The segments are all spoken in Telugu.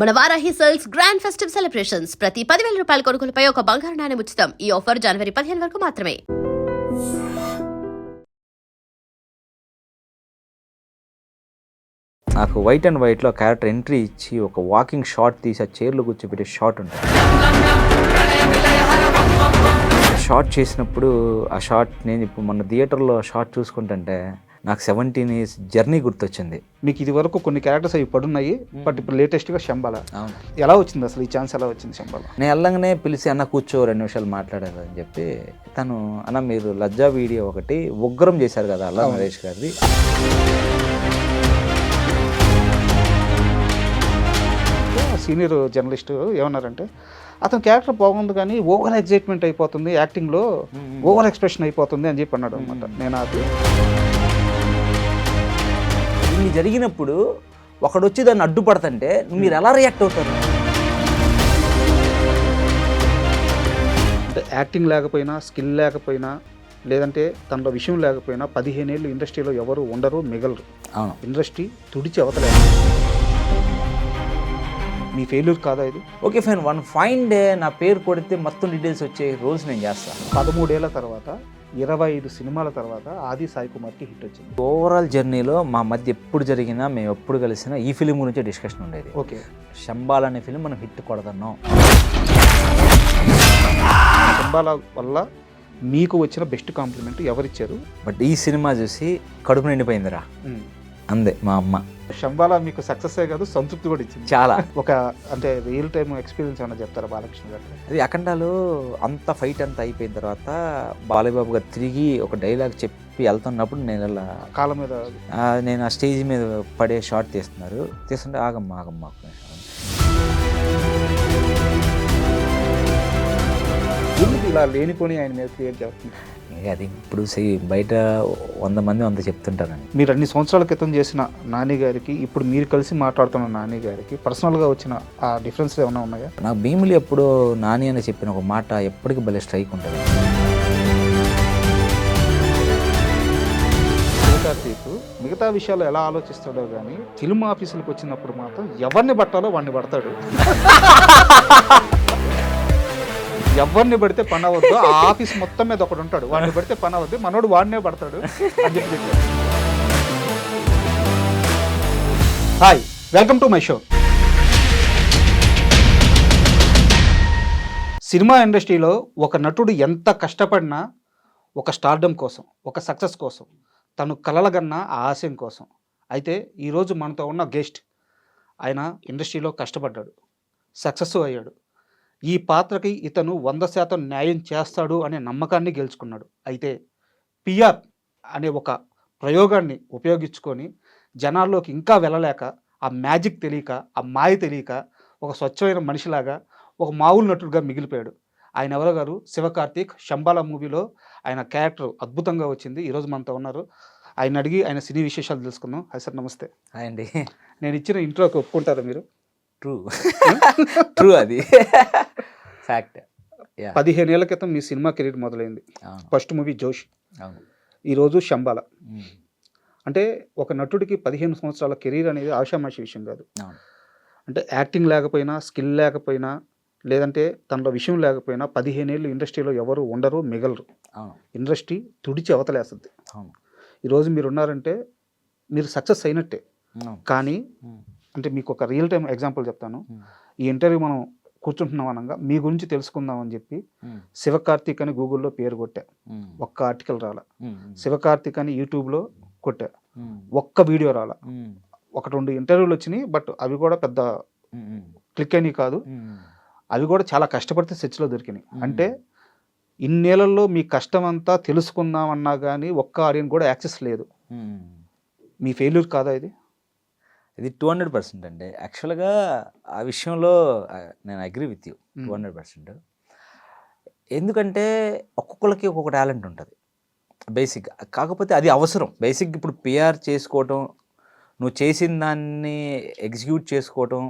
మన Varahi sales grand festive celebrations ప్రతి 10,000 రూపాయల కొనుగోలుపై ఒక బంగారు నాణెం ఉచితం. ఈ ఆఫర్ జనవరి 15 వరకు మాత్రమే. నాకు వైట్ అండ్ వైట్లో క్యారెక్టర్ ఎంట్రీ ఇచ్చి ఒక వాకింగ్ షాట్ తీసి ఆ చైర్లో కూర్చోబెట్టే షాట్ ఉంటుంది. షాట్ చేసినప్పుడు ఆ షాట్ నేను ఇప్పుడు మన థియేటర్లో షాట్ చూసుకుంటుంటే నాకు 17 years జర్నీ గుర్తొచ్చింది. మీకు ఇది వరకు కొన్ని క్యారెక్టర్స్ అవి పడున్నాయి, బట్ ఇప్పుడు లేటెస్ట్గా శంబాల. అవును, ఎలా వచ్చింది అసలు ఈ ఛాన్స్ ఎలా వచ్చింది శంబాల? నేను వెళ్ళంగానే పిలిచి అన్న కూర్చో 2 నిమిషాలు మాట్లాడారు అని చెప్పి తను అన్న మీరు లజ్జా వీడియో ఒకటి ఉగ్రం చేశారు కదా అల్లా నరేష్ గారిది, సీనియర్ జర్నలిస్ట్ ఏమన్నారంటే అతని క్యారెక్టర్ బాగుంది కానీ ఓవర్ ఎగ్జైట్మెంట్ అయిపోతుంది, యాక్టింగ్లో ఓవర్ ఎక్స్ప్రెషన్ అయిపోతుంది అని చెప్పి అన్నాడు అనమాట. నేను అది ఇన్ని జరిగినప్పుడు ఒకడు వచ్చి దాన్ని అడ్డుపడుతుంటే మీరు ఎలా రియాక్ట్ అవుతారు? అంటే యాక్టింగ్ లేకపోయినా, స్కిల్ లేకపోయినా, లేదంటే తనలో విషయం లేకపోయినా 15 ఏళ్ళు ఇండస్ట్రీలో ఎవరు ఉండరు, మిగలరు. అవును, ఇండస్ట్రీ తుడిచి అవతలేదు. మీ ఫెయిల్యూర్ కాదా ఇది? Okay fine, one fine day నా పేరు కొడితే మొత్తం డీటెయిల్స్ వచ్చే రోజు నేను చేస్తాను. 13 ఏళ్ల తర్వాత 25 సినిమాల తర్వాత ఆది సాయి కుమార్కి హిట్ వచ్చింది. ఓవరాల్ జర్నీలో మా మధ్య ఎప్పుడు జరిగినా మేము ఎప్పుడు కలిసినా ఈ ఫిలిం గురించే డిస్కషన్ ఉండేది. ఓకే, శంబాల అనే ఫిలిం మనం హిట్ కొడదన్నాం. శంబాల వల్ల మీకు వచ్చిన బెస్ట్ కాంప్లిమెంట్ ఎవరిచ్చారు? బట్ ఈ సినిమా చూసి కడుపు నిండిపోయిందిరా అందే మా అమ్మ. శంబాల మీకు సక్సెస్ కాదు, సంతృప్తి కూడా ఇచ్చింది చాలా. ఒక అంటే రియల్ టైమ్ ఎక్స్పీరియన్స్ ఏమైనా చెప్తారా బాలకృష్ణ గారు? అది అఖండాలు అంత ఫైట్ అంతా అయిపోయిన తర్వాత బాలయ్యబాబు గారు తిరిగి ఒక డైలాగ్ చెప్పి వెళ్తున్నప్పుడు నేను ఇలా కాళ్ళ మీద నేను ఆ స్టేజ్ మీద పడే షాట్ తీస్తుంటే ఆగమ్మా ఒక్క నిమిషం. ఎందుకు ఇలా లేనిపోని ఆయన మీద క్రియేట్ చేస్తుంది? అది ఇప్పుడు బయట 100 మంది 100 చెప్తుంటారండి. మీరు అన్ని సంవత్సరాల క్రితం చేసిన నాని గారికి ఇప్పుడు మీరు కలిసి మాట్లాడుతున్న నాని గారికి పర్సనల్గా వచ్చిన ఆ డిఫరెన్స్ ఏమైనా ఉన్నాయా? నాకు భీములు ఎప్పుడో నాని అని చెప్పిన ఒక మాట ఎప్పటికీ భలే స్ట్రైక్ ఉంటుంది. కార్తీక్ మిగతా విషయాలు ఎలా ఆలోచిస్తాడో కానీ ఫిల్మ్ ఆఫీసులకు వచ్చినప్పుడు మాత్రం ఎవరిని పట్టాలో వాడిని పడతాడు. ఎవరిని పడితే పని అవ్వద్దు, ఆ ఆఫీస్ మొత్తం మీద ఒకడు ఉంటాడు, వాడిని పడితే పని అవ్వద్దు, మనోడు వాడినే పడతాడు అని చెప్పి చెప్పాడు. Hi, welcome to my show. Cinema ఇండస్ట్రీలో ఒక నటుడు ఎంత కష్టపడినా ఒక స్టార్డమ్ కోసం, ఒక సక్సెస్ కోసం, తను కలలుగన్న ఆ ఆశయం కోసం. అయితే ఈరోజు మనతో ఉన్న గెస్ట్ ఆయన ఇండస్ట్రీలో కష్టపడ్డాడు, సక్సెస్ అయ్యాడు. ఈ పాత్రకి ఇతను 100% న్యాయం చేస్తాడు అనే నమ్మకాన్ని గెలుచుకున్నాడు. అయితే పిఆర్ అనే ఒక ప్రయోగాన్ని ఉపయోగించుకొని జనాల్లోకి ఇంకా వెళ్ళలేక, ఆ మ్యాజిక్ తెలియక, ఆ మాయ తెలియక ఒక స్వచ్ఛమైన మనిషిలాగా ఒక మామూలు నటుడుగా మిగిలిపోయాడు. ఆయన ఎవరో గారు శివకార్తీక్. శంబాల మూవీలో ఆయన క్యారెక్టర్ అద్భుతంగా వచ్చింది. ఈరోజు మనతో ఉన్నారు. ఆయన అడిగి ఆయన సినీ విశేషాలు తెలుసుకుందాం. హాయ్ సార్, నమస్తే. హాయ్ అండి. నేను ఇచ్చిన ఇంట్రోకి ఒప్పుకుంటారా మీరు? ట్రూ అది ఫ్యాక్ట్. 15 ఏళ్ల క్రితం మీ సినిమా కెరీర్ మొదలైంది. ఫస్ట్ మూవీ జోష్, ఈరోజు శంబాల. అంటే ఒక నటుడికి 15 సంవత్సరాల కెరీర్ అనేది ఆషామాషి విషయం కాదు. అంటే యాక్టింగ్ లేకపోయినా, స్కిల్ లేకపోయినా, లేదంటే తనలో విషయం లేకపోయినా 15 ఏళ్ళు ఇండస్ట్రీలో ఎవరు ఉండరు, మిగలరు. ఇండస్ట్రీ తుడిచి అవతలేస్తుంది. ఈరోజు మీరు ఉన్నారంటే మీరు సక్సెస్ అయినట్టే. కానీ అంటే మీకు ఒక రియల్ టైం ఎగ్జాంపుల్ చెప్తాను. ఈ ఇంటర్వ్యూ మనం కూర్చుంటున్నాం అనగా మీ గురించి తెలుసుకుందాం అని చెప్పి శివకార్తీక్ అని గూగుల్లో పేరు కొట్టా, ఒక్క ఆర్టికల్ రాలా. శివకార్తీక్ అని యూట్యూబ్లో కొట్టా, ఒక్క వీడియో రాలా. 1-2 ఇంటర్వ్యూలు వచ్చినాయి, బట్ అవి కూడా పెద్ద క్లిక్ అయినాయి కాదు. అవి కూడా చాలా కష్టపడితే సెర్చ్లో దొరికినాయి. అంటే ఇన్నేళ్లలో మీ కష్టం అంతా తెలుసుకుందామన్నా కానీ ఒక్క ఆడియన్స్ కూడా యాక్సెస్ లేదు. మీ ఫెయిల్యూర్ కాదా ఇది? ఇది 200% అండి. యాక్చువల్గా ఆ విషయంలో నేను అగ్రీ విత్ యూ 200%. ఎందుకంటే ఒక్కొక్కరికి ఒక్కొక్క టాలెంట్ ఉంటుంది బేసిక్. కాకపోతే అది అవసరం బేసిక్. ఇప్పుడు పిఆర్ చేసుకోవటం, నువ్వు చేసిన దాన్ని ఎగ్జిక్యూట్ చేసుకోవటం,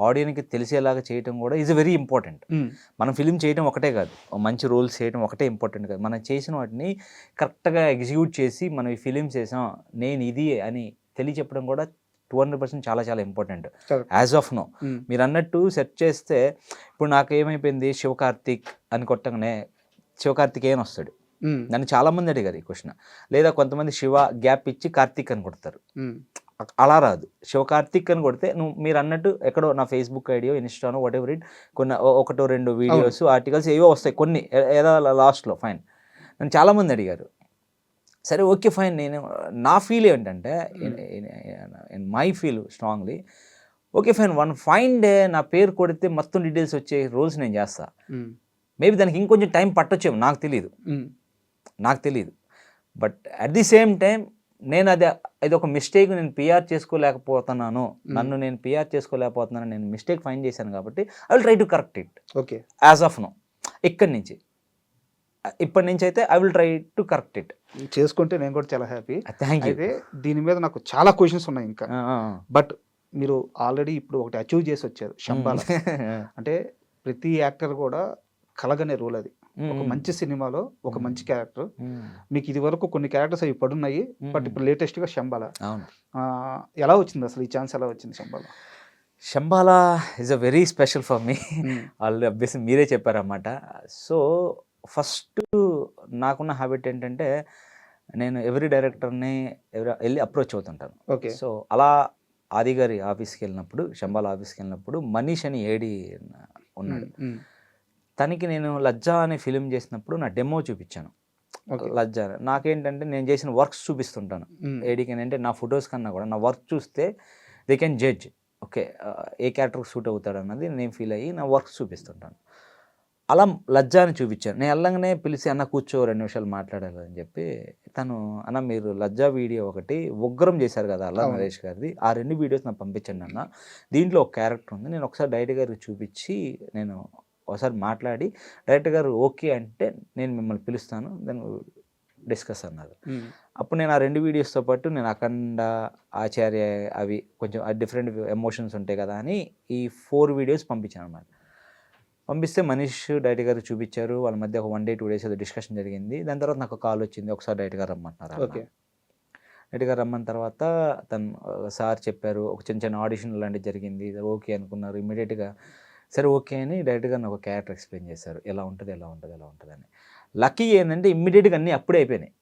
ఆడియన్కి తెలిసేలాగా చేయటం కూడా ఈజ్ వెరీ ఇంపార్టెంట్. మనం ఫిలిం చేయడం ఒకటే కాదు, మంచి రోల్స్ చేయడం ఒకటే ఇంపార్టెంట్ కాదు. మనం చేసిన వాటిని కరెక్ట్గా ఎగ్జిక్యూట్ చేసి మనం ఈ ఫిలిం చేసాం, నేను ఇది అని తెలియచెప్పడం కూడా 200% చాలా చాలా important Correct. As of now. మీరు అన్నట్టు సెర్చ్ చేస్తే ఇప్పుడు నాకు ఏమైపోయింది, శివకార్తిక్ అని కొట్టగానే శివకార్తికేయన్ వస్తాడు. నన్ను చాలామంది అడిగారు ఈ క్వశ్చన్. లేదా కొంతమంది శివ గ్యాప్ ఇచ్చి కార్తిక్ అని కొడతారు. అలా రాదు, శివకార్తిక్ అని కొడితే మీరు అన్నట్టు ఎక్కడో నా ఫేస్బుక్ ఐడియో ఇన్స్టానో వాట్ ఎవర్ ఇట్ కొన్ని 1-2 వీడియోస్ ఆర్టికల్స్ ఏవో వస్తాయి, కొన్ని ఏదో లాస్ట్లో ఫైన్. నన్ను చాలామంది అడిగారు. సరే ఓకే ఫైన్. నేను నా ఫీల్ ఏంటంటే in my feel strongly, okay fine, fine day నా పేరు కొడితే మొత్తం డీటెయిల్స్ వచ్చే రోల్స్ నేను చేస్తా. మేబీ దానికి ఇంకొంచెం టైం పట్టొచ్చేమో, నాకు తెలియదు. But at the same time నేను అది ఒక మిస్టేక్, నేను పిఆర్ చేసుకోలేకపోతున్నాను, నన్ను నేను పిఆర్ చేసుకోలేకపోతున్నాను, నేను మిస్టేక్ ఫైండ్ చేశాను కాబట్టి I will try to correct it. Okay, as of now ఇప్పటి నుంచి అయితే I will try to correct it. చేసుకుంటే నేను కూడా చాలా హ్యాపీ. Thank you. అయితే దీని మీద నాకు చాలా క్వశ్చన్స్ ఉన్నాయి ఇంకా. బట్ మీరు ఆల్రెడీ ఇప్పుడు ఒకటి అచీవ్ చేసి వచ్చారు, శంబాల. అంటే ప్రతి యాక్టర్ కూడా కలగనే రూల్ అది. ఒక మంచి సినిమాలో ఒక మంచి క్యారెక్టర్. మీకు ఇది వరకు కొన్ని క్యారెక్టర్స్ అవి పడున్నాయి, బట్ ఇప్పుడు లేటెస్ట్ గా శంబాల. ఎలా వచ్చింది అసలు ఈ ఛాన్స్, ఎలా వచ్చింది Shambhala? Shambhala is a very special for me. వాళ్ళు అభ్యసం మీరే చెప్పారన్నమాట. సో ఫస్ట్ నాకున్న హ్యాబిట్ ఏంటంటే, నేను ఎవరి డైరెక్టర్ని వెళ్ళి అప్రోచ్ అవుతుంటాను. ఓకే. సో అలా ఆది గారి ఆఫీస్కి వెళ్ళినప్పుడు, శంబాల ఆఫీస్కి వెళ్ళినప్పుడు మనీష్ అని ఏడి ఉన్నాడు. తనకి నేను లజ్జా అనే ఫిలిం చేసినప్పుడు నా డెమో చూపించాను. లజ్జా నాకేంటంటే నేను చేసిన వర్క్స్ చూపిస్తుంటాను ఏడీకి. అంటే నా ఫొటోస్ కన్నా కూడా నా వర్క్ చూస్తే దే కెన్ జడ్జ్, ఓకే ఏ క్యారెక్టర్కి సూట్ అవుతాడు అన్నది నేను ఫీల్ అయ్యి నా వర్క్స్ చూపిస్తుంటాను. అలా లజ్జాని చూపించాను. నేను వెళ్ళగానే పిలిచి, అన్న కూర్చో 2 నిమిషాలు మాట్లాడాలి అని చెప్పి, తను అన్న మీరు లజ్జా వీడియో ఒకటి ఉగ్రం చేశారు కదా అలా నరేష్ గారిది, ఆ 2 వీడియోస్ నాకు పంపించండి అన్న, దీంట్లో ఒక క్యారెక్టర్ ఉంది, నేను ఒకసారి డైరెక్టర్ గారికి చూపించి నేను ఒకసారి మాట్లాడి డైరెక్టర్ గారు ఓకే అంటే నేను మిమ్మల్ని పిలుస్తాను, దాన్ని డిస్కస్ అన్నారు. అప్పుడు నేను ఆ 2 వీడియోస్తో పాటు నేను అఖండ, ఆచార్య అవి కొంచెం డిఫరెంట్ ఎమోషన్స్ ఉంటాయి కదా అని ఈ 4 వీడియోస్ పంపించాను అన్నమాట. పంపిస్తే మనీష్ డైరెక్టర్ గారు చూపించారు. వాళ్ళ మధ్య ఒక 1 day 2 days ఏదో డిస్కషన్ జరిగింది. దాని తర్వాత నాకు కాల్ వచ్చింది, ఒకసారి డైరెక్టర్ గారు రమ్మంటున్నారు. ఓకే. డైరెక్టర్ గారు రమ్మన్న తర్వాత తను సార్ చెప్పారు, ఒక చిన్న ఆడిషన్ లాంటిది జరిగింది, ఓకే అనుకున్నారు. ఇమీడియట్గా సరే ఓకే అని డైరెక్టర్ గారు నాకు ఒక క్యారెక్టర్ ఎక్స్ప్లెయిన్ చేశారు, ఎలా ఉంటుంది అని. లక్కీ ఏంటంటే ఇమ్మీడియట్గా అన్నీ అప్పుడే అయిపోయినాయి.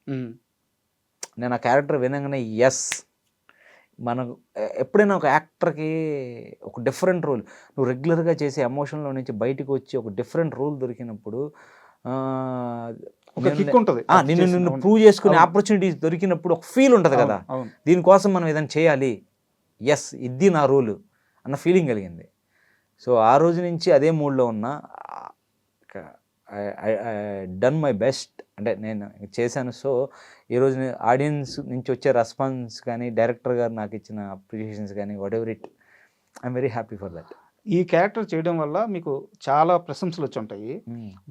నేను ఆ క్యారెక్టర్ వినగానే ఎస్, మనకు ఎప్పుడైనా ఒక యాక్టర్కి ఒక డిఫరెంట్ రోల్, నువ్వు రెగ్యులర్గా చేసే ఎమోషన్లో నుంచి బయటకు వచ్చి ఒక డిఫరెంట్ రోల్ దొరికినప్పుడు నిన్ను ప్రూవ్ చేసుకునే ఆపర్చునిటీస్ దొరికినప్పుడు ఒక ఫీల్ ఉంటుంది కదా, దీనికోసం మనం ఏదైనా చేయాలి, ఎస్ ఇది నా రోలు అన్న ఫీలింగ్ కలిగింది. సో ఆ రోజు నుంచి అదే మూడ్లో ఉన్నా. డన్ మై బెస్ట్ అంటే నేను చేశాను. సో ఈరోజు ఆడియన్స్ నుంచి వచ్చే రెస్పాన్స్ కానీ, డైరెక్టర్ గారు నాకు ఇచ్చిన అప్రిషియేషన్స్ కానీ, what ever it, I'm very happy for that. ఈ క్యారెక్టర్ చేయడం వల్ల మీకు చాలా ప్రశంసలు వచ్చి ఉంటాయి.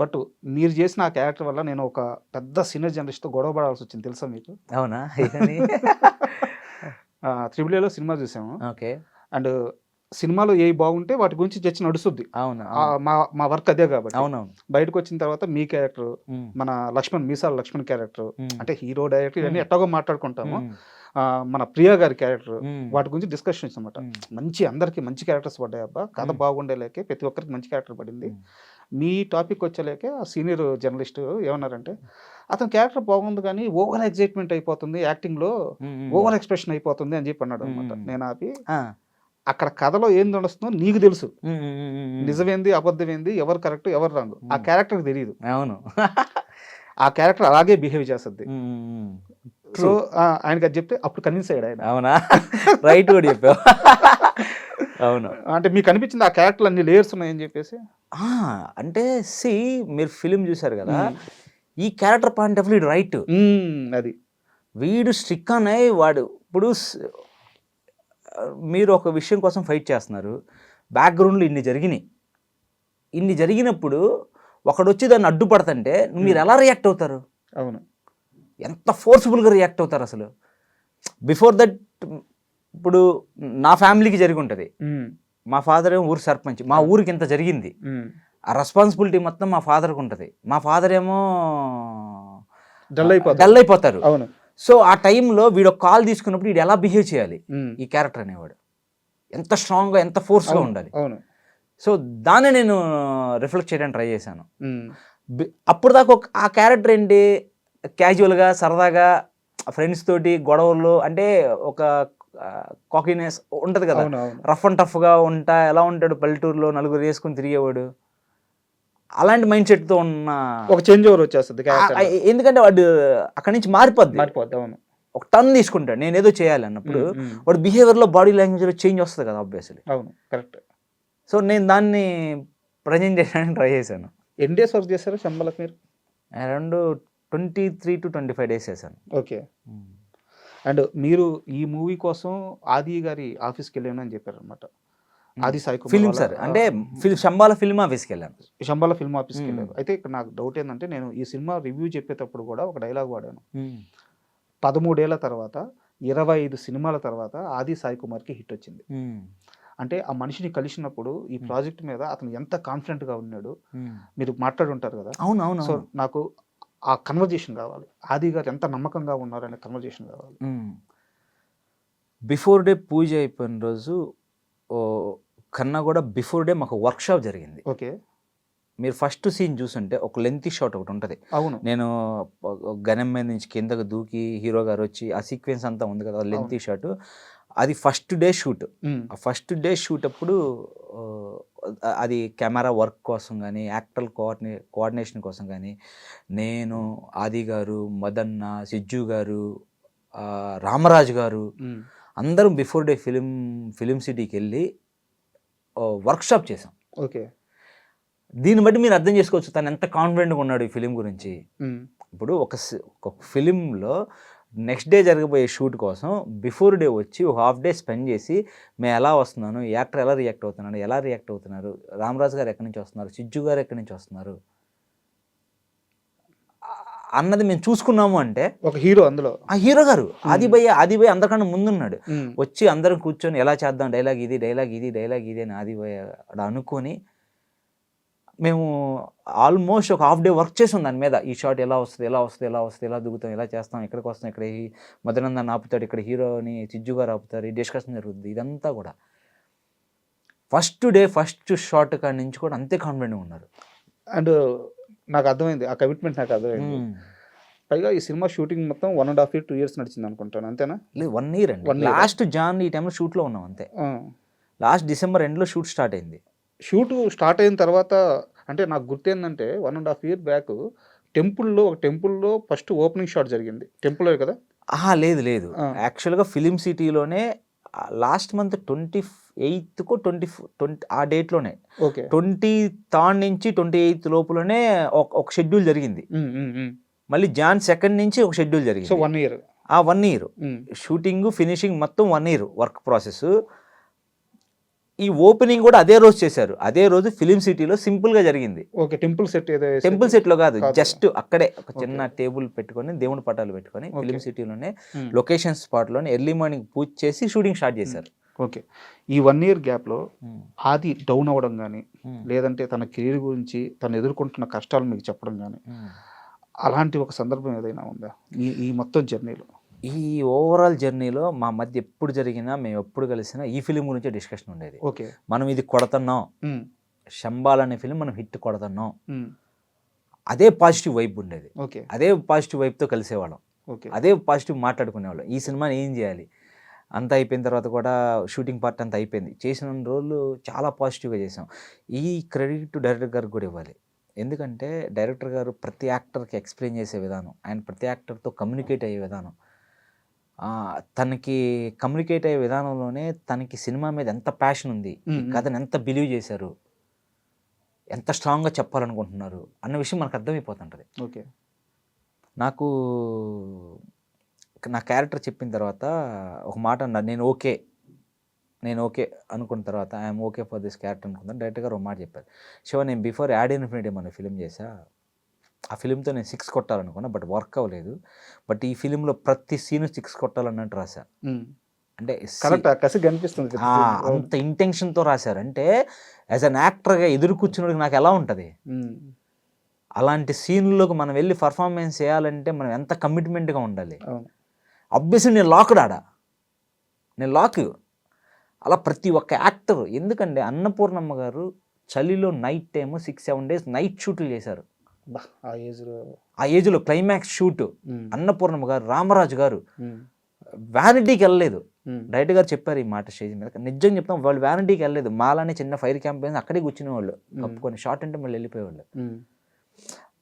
బట్ మీరు చేసిన ఆ క్యారెక్టర్ వల్ల నేను ఒక పెద్ద సీనియర్ జర్నలిస్ట్తో గొడవ పడాల్సి వచ్చింది, తెలుసా మీకు? అవునా? త్రిబుల్ సినిమా చూసాము. ఓకే. అండ్ సినిమాలో ఏ బాగుంటే వాటి గురించి చర్చ నడుస్తుంది. అవును, మా వర్క్ అదే కాబట్టి. అవునవును. బయటకు వచ్చిన తర్వాత మీ క్యారెక్టర్, మన మీసాల లక్ష్మణ్ క్యారెక్టర్, అంటే హీరో డైరెక్టర్ ఇవన్నీ ఎట్టాగో మాట్లాడుకుంటాము. మన ప్రియా గారి క్యారెక్టర్, వాటి గురించి డిస్కషన్స్ అనమాట. అందరికి మంచి క్యారెక్టర్స్ పడ్డాయి అబ్బా, కథ బాగుండేలేకే ప్రతి ఒక్కరికి మంచి క్యారెక్టర్ పడింది. మీ టాపిక్ వచ్చేలేకే ఆ సీనియర్ జర్నలిస్ట్ ఏమన్నారంటే, అతని క్యారెక్టర్ బాగుంది కానీ ఓవర్ ఎగ్జైట్మెంట్ అయిపోతుంది, యాక్టింగ్లో ఓవర్ ఎక్స్ప్రెషన్ అయిపోతుంది అని చెప్పి అన్నాడు అనమాట. నేను ఆపి, అక్కడ కథలో ఏం నడుస్తుందో నీకు తెలుసు, నిజమేంది అబద్ధమేంది, ఎవరు కరెక్ట్ ఎవరు రాంగ్ ఆ క్యారెక్టర్కి తెలియదు. అవును. ఆ క్యారెక్టర్ అలాగే బిహేవ్ చేస్తుంది. సో ఆయనకి అది చెప్తే అప్పుడు కన్విన్స్ అయ్యాడు ఆయన. అవునా? రైట్ కూడా చెప్పావు. అవును. అంటే మీకు అనిపించింది ఆ క్యారెక్టర్ అన్ని లేయర్స్ ఉన్నాయని చెప్పేసి? అంటే మీరు ఫిలిం చూసారు కదా, ఈ character point of view right. అది వీడు స్ట్రిక్ అనే వాడు. ఇప్పుడు మీరు ఒక విషయం కోసం ఫైట్ చేస్తున్నారు, బ్యాక్గ్రౌండ్లో ఇన్ని జరిగినప్పుడు ఒకడు వచ్చి దాన్ని అడ్డుపడుతుంటే మీరు ఎలా రియాక్ట్ అవుతారు? అవును. ఎంత ఫోర్స్ఫుల్గా రియాక్ట్ అవుతారు అసలు. బిఫోర్ దట్ ఇప్పుడు నా ఫ్యామిలీకి జరిగి ఉంటుంది, మా ఫాదర్ ఏమో ఊరు సర్పంచ్, మా ఊరికి ఇంత జరిగింది, ఆ రెస్పాన్సిబిలిటీ మొత్తం మా ఫాదర్కి ఉంటుంది. మా ఫాదర్ ఏమో డల్ అయిపోతారు. అవును. సో ఆ టైంలో వీడు కాల్ తీసుకున్నప్పుడు వీడు ఎలా బిహేవ్ చేయాలి ఉమ్. ఈ క్యారెక్టర్ అనేవాడు, ఎంత స్ట్రాంగ్గా ఎంత ఫోర్స్గా ఉండాలి. అవును. సో దాన్ని నేను రిఫ్లెక్ట్ చేయడానికి ట్రై చేశాను. ఉమ్. అప్పుడు దాకా ఆ క్యారెక్టర్ ఏంటి, క్యాజువల్గా సరదాగా ఫ్రెండ్స్ తోటి గొడవలు, అంటే ఒక కాకినెస్ ఉంటుంది కదా, అవును, అవును. రఫ్ అండ్ టఫ్గా ఉంటా ఎలా ఉంటాడు పల్లెటూరులో నలుగురు వేసుకుని తిరిగేవాడు, అలాంటి మైండ్ సెట్తో ఉన్న ఒక చేంజ్ ఓవర్ వచ్చేస్తుంది character లో. ఎందుకంటే వాడు అక్కడి నుంచి మారిపోద్ది, మారిపోద్ది. అవును. ఒక టర్న్ తీసుకుంటాడు నేను ఏదో చేయాలి అన్నప్పుడు. ఉమ్, ఉమ్. వాడు బిహేవియర్లో బాడీ లాంగ్వేజ్లో చేంజ్ వస్తుంది కదా ఆబ్వియస్లీ. అవును, కరెక్ట్. సో నేను దాన్ని ప్రజెంట్ చేయడానికి ట్రై చేశాను. ఎన్ని డేస్ వర్క్ చేశారు శంబలకు మీరు? అరౌండ్ 23 to 25 days చేశాను. ఓకే. అండ్ మీరు ఈ మూవీ కోసం ఆది గారి ఆఫీస్కి వెళ్ళాను అని చెప్పారు అనమాట. ఆది సాయి కుమార్ ఫిల్మ్ వాళ్ళ, సార్, అంటే శంబాల ఫిల్మ్ ఆఫీస్కి వెళ్ళాను. శంబాల ఫిల్మ్ ఆఫీస్కి వెళ్ళారు. అయితే ఇక్కడ నాకు డౌట్ ఏంటంటే, నేను ఈ సినిమా రివ్యూ చెప్పేటప్పుడు కూడా ఒక డైలాగ్ వాడాను. 13 ఏళ్ల తర్వాత 25 సినిమాల తర్వాత ఆది సాయి కుమార్కి హిట్ వచ్చింది. అంటే ఆ మనిషిని కలిసినప్పుడు ఈ ప్రాజెక్ట్ మీద అతను ఎంత కాన్ఫిడెంట్గా ఉన్నాడు, మీరు మాట్లాడి ఉంటారు కదా. అవును అవును. సో నాకు ఆ కన్వర్జేషన్ కావాలి, ఆది గారు ఎంత నమ్మకంగా ఉన్నారు అనే కన్వర్జేషన్ కావాలి. బిఫోర్ డే పూజ అయిపోయిన రోజు కన్నా కూడా బిఫోర్ డే మాకు వర్క్షాప్ జరిగింది. ఓకే. మీరు ఫస్ట్ సీన్ చూసుంటే ఒక లెంతీ షాట్ ఒకటి ఉంటుంది. అవును. నేను గనం మీద నుంచి కిందకు దూకి హీరో గారు వచ్చి ఆ సీక్వెన్స్ అంతా ఉంది కదా లెంతీ షాట్, అది ఫస్ట్ డే షూట్. ఆ ఫస్ట్ డే షూట్ అప్పుడు అది కెమెరా వర్క్ కోసం కానీ యాక్టర్ కోఆర్డినేషన్ కోసం కానీ నేను, ఆది గారు, మదన్న, సిజ్జు గారు, రామరాజు గారు అందరం బిఫోర్ డే ఫిలిం సిటీకి వెళ్ళి వర్క్షాప్ చేసాం. ఓకే. దీన్ని బట్టి మీరు అర్థం చేసుకోవచ్చు తను ఎంత కాన్ఫిడెంట్గా ఉన్నాడు ఈ ఫిలిం గురించి. ఇప్పుడు ఒక ఫిలింలో నెక్స్ట్ డే జరగబోయే షూట్ కోసం బిఫోర్ డే వచ్చి ఒక హాఫ్ డే స్పెండ్ చేసి మేము ఎలా వస్తున్నాను, యాక్టర్ ఎలా రియాక్ట్ అవుతున్నారు, రామరాజు గారు ఎక్కడి నుంచి వస్తున్నారు, సిజ్జు గారు ఎక్కడి నుంచి వస్తున్నారు అన్నది మేము చూసుకున్నాము. అంటే ఒక హీరో, అందులో ఆ హీరో గారు ఆది భయ్య అందరికన్నా ముందున్నాడు. వచ్చి అందరం కూర్చొని ఎలా చేద్దాం, డైలాగ్ ఇది అని ఆది భయ్య అనుకొని మేము ఆల్మోస్ట్ ఒక హాఫ్ డే వర్క్ చేసాం దాని మీద. ఈ షాట్ ఎలా వస్తుంది, ఎలా దిగుతాం, ఎలా చేస్తాం, ఎక్కడికి వస్తాం, ఇక్కడ మదనందన్ ఆపుతాడు, ఇక్కడ హీరోని సిజ్జు గారు ఆపుతారు, ఈ డిస్కషన్ జరుగుతుంది. ఇదంతా కూడా ఫస్ట్ డే ఫస్ట్ షాట్ కాడి నుంచి కూడా అంతే కాన్ఫిడెంట్గా ఉన్నారు. అండ్ నాకు అర్థమైంది, ఆ కమిట్మెంట్ నాకు అర్థమైంది. పైగా ఈ సినిమా షూటింగ్ మొత్తం 1.5 years 2 years నడిచింది అనుకుంటాను, అంతేనా? లేదు, 1 year అండి. లాస్ట్ జాన్ ఈ టైంలో షూట్లో ఉన్నాం అంతే. లాస్ట్ December ఎండ్లో షూట్ స్టార్ట్ అయింది. షూట్ స్టార్ట్ అయిన తర్వాత అంటే నాకు గుర్తేందంటే 1.5 years బ్యాక్ టెంపుల్లో ఫస్ట్ ఓపెనింగ్ షాట్ జరిగింది. టెంపుల్లో కదా? లేదు, యాక్చువల్గా ఫిలిం సిటీలోనే లాస్ట్ మంత్ 28th 20 ఆ డేట్లోనే 23rd నుంచి 28th లోపలనే ఒక షెడ్యూల్ జరిగింది. మళ్ళీ Jan 2nd నుంచి ఒక షెడ్యూల్ జరిగింది. So 1 year. 1 year shooting finishing మొత్తం 1 year వర్క్ ప్రాసెస్. ఈ ఓపెనింగ్ కూడా అదే రోజు చేశారు. అదే రోజు ఫిలిం సిటీలో సింపుల్గా జరిగింది. ఓకే. టెంపుల్ సెట్లో కాదు, జస్ట్ అక్కడే ఒక చిన్న టేబుల్ పెట్టుకొని దేవుడి పటాలు పెట్టుకొని ఫిలిం సిటీలోనే లొకేషన్ స్పాట్లోనే ఎర్లీ మార్నింగ్ పూజ చేసి షూటింగ్ స్టార్ట్ చేశారు. ఓకే. ఈ 1 year గ్యాప్లో ఆది డౌన్ అవ్వడం కానీ, లేదంటే తన కెరీర్ గురించి తను ఎదుర్కొంటున్న కష్టాలు మీకు చెప్పడం కానీ, అలాంటి ఒక సందర్భం ఏదైనా ఉందా ఈ మొత్తం జర్నీలో? ఈ ఓవరాల్ జర్నీలో మా మధ్య ఎప్పుడు జరిగినా, మేము ఎప్పుడు కలిసినా ఈ ఫిలిం గురించే డిస్కషన్ ఉండేది. ఓకే. మనం ఇది కొడుతున్నాం, శంబాల్ అనే ఫిలిం మనం హిట్ కొడుతున్నాం, అదే పాజిటివ్ వైబ్ ఉండేది. ఓకే. అదే పాజిటివ్ వైబ్తో కలిసేవాళ్ళం. ఓకే. అదే పాజిటివ్ మాట్లాడుకునేవాళ్ళం. ఈ సినిమాని ఏం చేయాలి, అంతా అయిపోయిన తర్వాత కూడా షూటింగ్ పార్ట్ అంతా అయిపోయింది. చేసిన రోజులు చాలా పాజిటివ్గా చేసాం. ఈ క్రెడిట్ డైరెక్టర్ గారికి కూడా ఇవ్వాలి. ఎందుకంటే డైరెక్టర్ గారు ప్రతి యాక్టర్కి ఎక్స్ప్లెయిన్ చేసే విధానం, ఆయన ప్రతి యాక్టర్తో కమ్యూనికేట్ అయ్యే విధానం, తనకి కమ్యూనికేట్ అయ్యే విధానంలోనే తనకి సినిమా మీద ఎంత ప్యాషన్ ఉంది, ఈ కథను ఎంత బిలీవ్ చేశారు, ఎంత స్ట్రాంగ్గా చెప్పాలనుకుంటున్నారు అన్న విషయం మనకు అర్థమైపోతుంటుంది. ఓకే. నాకు నా క్యారెక్టర్ చెప్పిన తర్వాత ఒక మాట అన్నారు, నేను ఓకే అనుకున్న తర్వాత I'm okay for this character అనుకున్నాను. డైరెక్టర్ గారు ఒక మాట చెప్పారు, శివ నేను బిఫోర్ యాడ్ ఇన్ఫినిటీ అనే ఫిలిం చేశా, ఆ ఫిలింతో నేను 6 కొట్టాలనుకున్నా, బట్ వర్క్ అవ్వలేదు. బట్ ఈ ఫిలింలో ప్రతి సీను 6 కొట్టాలన్నట్టు రాశా. అంటే కసి కనిపిస్తుంది, అంత ఇంటెన్షన్తో రాశారు. అంటే యాజ్ అన్ యాక్టర్గా ఎదురు కూర్చున్నోడికి నాకు ఎలా ఉంటుంది, అలాంటి సీన్లోకి మనం వెళ్ళి పర్ఫార్మెన్స్ చేయాలంటే మనం ఎంత కమిట్మెంట్గా ఉండాలి. ఆబ్వియస్లీ నేను లాక్డ్ ఆడ, నేను లాక్. అలా ప్రతి ఒక్క యాక్టర్, ఎందుకంటే అన్నపూర్ణమ్మ గారు చలిలో నైట్ టైము 6-7 days నైట్ షూట్లు చేశారు. ఆ ఏజ్లో క్లైమాక్స్ షూట్ అన్నపూర్ణమ్మ గారు, రామరాజు గారు వ్యానిటీకి వెళ్ళలేదు. డైరెక్ట్ గారు చెప్పారు ఈ మాట స్టేజ్ మీద, నిజంగా చెప్తాం, వాళ్ళు వ్యానిటీకి వెళ్ళలేదు. మాలానే చిన్న ఫైర్ క్యాంపెయిన్స్ అక్కడే కూర్చునే వాళ్ళు, కప్పుకొని షార్ట్ అంటే మళ్ళీ వెళ్ళిపోయేవాళ్ళు.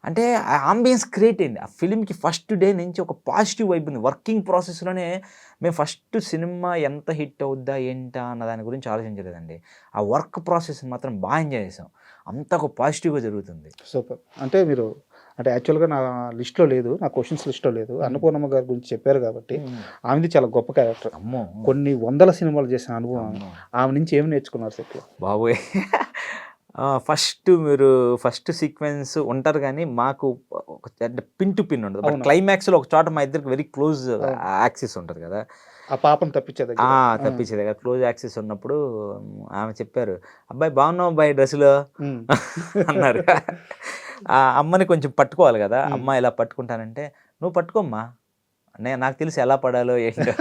అంటే ఆ ఆంబియన్స్ క్రియేట్ అయింది ఆ ఫిలింకి. ఫస్ట్ డే నుంచి ఒక పాజిటివ్ వైబ్ ఉంది. వర్కింగ్ ప్రాసెస్లోనే మేము ఫస్ట్ సినిమా ఎంత హిట్ అవుద్దా ఏంటా అన్న దాని గురించి ఆలోచించలేదండి. ఆ వర్క్ ప్రాసెస్ మాత్రం బాగా ఎంజాయ్ చేసాం. అంతా ఒక పాజిటివ్గా జరుగుతుంది. సూపర్. అంటే మీరు అంటే యాక్చువల్గా నా లిస్ట్లో లేదు, నా క్వశ్చన్స్ లిస్ట్లో లేదు. అన్నపూర్ణమ్మ గారి గురించి చెప్పారు కాబట్టి ఆమెది చాలా గొప్ప క్యారెక్టర్. అమ్మో, కొన్ని 100 సినిమాలు చేసిన అనుభవం. ఆమె నుంచి ఏమి నేర్చుకున్నారు సెట్లో? బాబోయ్, ఫస్ట్ సీక్వెన్స్ ఉంటారు కానీ మాకు ఒక పిన్ టు పిన్ ఉండదు. బట్ క్లైమాక్స్లో ఒక చోట మా ఇద్దరికి వెరీ క్లోజ్ యాక్సిస్ ఉంటుంది కదా, ఆ పాపం తప్పించేది కదా, క్లోజ్ యాక్సిస్ ఉన్నప్పుడు ఆమె చెప్పారు, అబ్బాయి బాగున్నావు అబ్బాయి డ్రెస్సులో అన్నారు. ఆ అమ్మని కొంచెం పట్టుకోవాలి కదా, అమ్మ ఇలా పట్టుకుంటానంటే నువ్వు పట్టుకోమ్మా, నాకు తెలిసి ఎలా పడాలో ఏంటో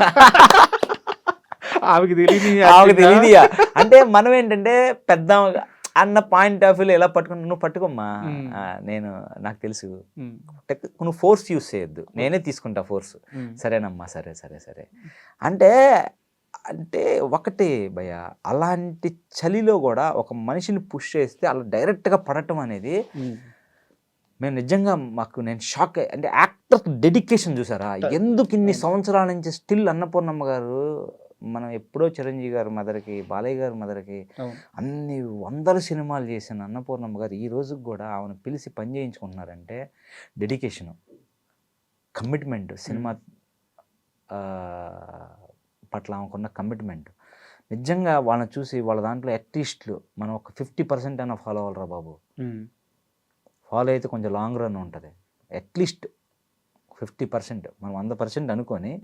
ఆమెకి తెలియదు. అంటే మనం ఏంటంటే పెద్ద అన్న పాయింట్ ఆఫ్ వ్యూలో ఎలా పట్టుకుంటా, నువ్వు పట్టుకోమ్మా, నాకు తెలుసు, నువ్వు ఫోర్స్ యూస్ చేయొద్దు, నేనే తీసుకుంటా ఫోర్స్. సరేనమ్మా, సరే సరే సరే అంటే ఒకటి భయ, అలాంటి చలిలో కూడా ఒక మనిషిని పుష్ చేస్తే అలా డైరెక్ట్గా పడటం అనేది మేము నిజంగా నేను షాక్. అంటే యాక్టర్ డెడికేషన్ చూసారా, ఎందుకు ఇన్ని సంవత్సరాల నుంచి స్టిల్ అన్నపూర్ణమ్మ గారు, మనం ఎప్పుడో చిరంజీవి గారి మదర్కి, బాలయ్య గారి మదర్కి అన్ని 100 సినిమాలు చేసిన అన్నపూర్ణమ్మ గారు ఈ రోజుకి కూడా ఆమెను పిలిచి పని చేయించుకుంటున్నారంటే డెడికేషను, కమిట్మెంట్, సినిమా పట్ల ఆమెకున్న కమిట్మెంట్. నిజంగా వాళ్ళని చూసి వాళ్ళ దాంట్లో అట్లీస్ట్లు మనం ఒక 50% అయినా ఫాలో అవ్వాలరా బాబు. ఫాలో అయితే కొంచెం లాంగ్ రన్ ఉంటుంది. అట్లీస్ట్ 50%, మనం 100% అనుకొని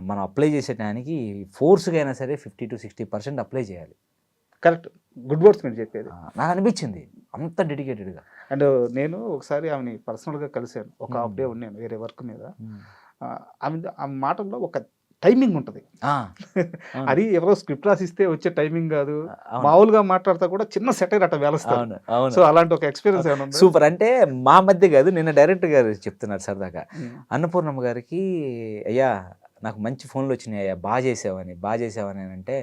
మనం అప్లై చేసే టైంకి ఫోర్స్గా అయినా సరే 50 to 60% అప్లై చేయాలి. కరెక్ట్, గుడ్ వర్డ్స్ మీరు చెప్పేది. నాకు అనిపించింది అంత డెడికేటెడ్గా. అండ్ నేను ఒకసారి ఆమెని పర్సనల్గా కలిశాను, ఒక హాఫ్ డే ఉన్నాను వేరే వర్క్ మీద. ఆమె మాటల్లో ఒక టైమింగ్ ఉంటుంది. అది ఎవరో స్క్రిప్ట్ రాసిస్తే వచ్చే టైమింగ్ కాదు, మామూలుగా మాట్లాడతా కూడా చిన్న సెటైర్ అట్లా వేలస్తాను. సో అలాంటి ఒక ఎక్స్పీరియన్స్ ఏమన్నా? సూపర్. అంటే మా మధ్య కాదు, నిన్న డైరెక్టర్ గారు చెప్తున్నారు సరదాగా, అన్నపూర్ణమ్మ గారికి, అయ్యా నాకు మంచి ఫోన్లు వచ్చినాయి అయ్యా, బాగా చేసావని అంటే,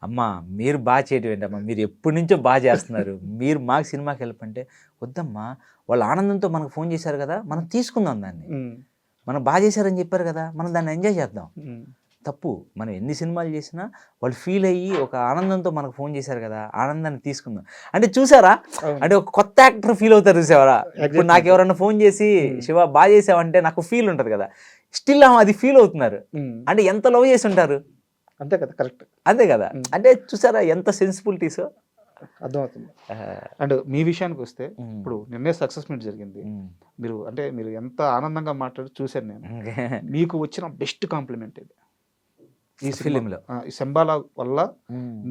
అమ్మ మీరు బాగా చేయడం ఏంటమ్మా, మీరు ఎప్పటి నుంచో బాగా చేస్తున్నారు, మీరు మాకు సినిమాకి వెళ్ళపంటే, వద్దమ్మా వాళ్ళు ఆనందంతో మనకు ఫోన్ చేశారు కదా, మనం తీసుకుందాం దాన్ని, మనం బాగా చేశారని చెప్పారు కదా, మనం దాన్ని ఎంజాయ్ చేద్దాం. తప్పు, మనం ఎన్ని సినిమాలు చేసినా వాళ్ళు ఫీల్ అయ్యి ఒక ఆనందంతో మనకు ఫోన్ చేశారు కదా, ఆనందాన్ని తీసుకుందాం. అంటే చూసారా, అంటే ఒక కొత్త యాక్టర్ ఫీల్ అవుతారు చూసావరా. ఇప్పుడు నాకు ఎవరన్నా ఫోన్ చేసి శివ బాగా చేసావంటే నాకు ఫీల్ ఉంటుంది కదా, స్టిల్ అది ఫీల్ అవుతున్నారు అంటే ఎంత లవ్ చేసి ఉంటారు. అంతే కదా, కరెక్ట్, అంతే కదా. అంటే చూసారా ఎంత సెన్సిబిలిటీస్, అర్థమవుతుంది. అండ్ మీ విషయానికి వస్తే ఇప్పుడు నిన్నే సక్సెస్ మీట్ జరిగింది, మీరు ఎంత ఆనందంగా మాట్లాడి చూశాను నేను. మీకు వచ్చిన బెస్ట్ కాంప్లిమెంట్ ఇది ఈ ఫిలింలో, ఈ శంబాలా వల్ల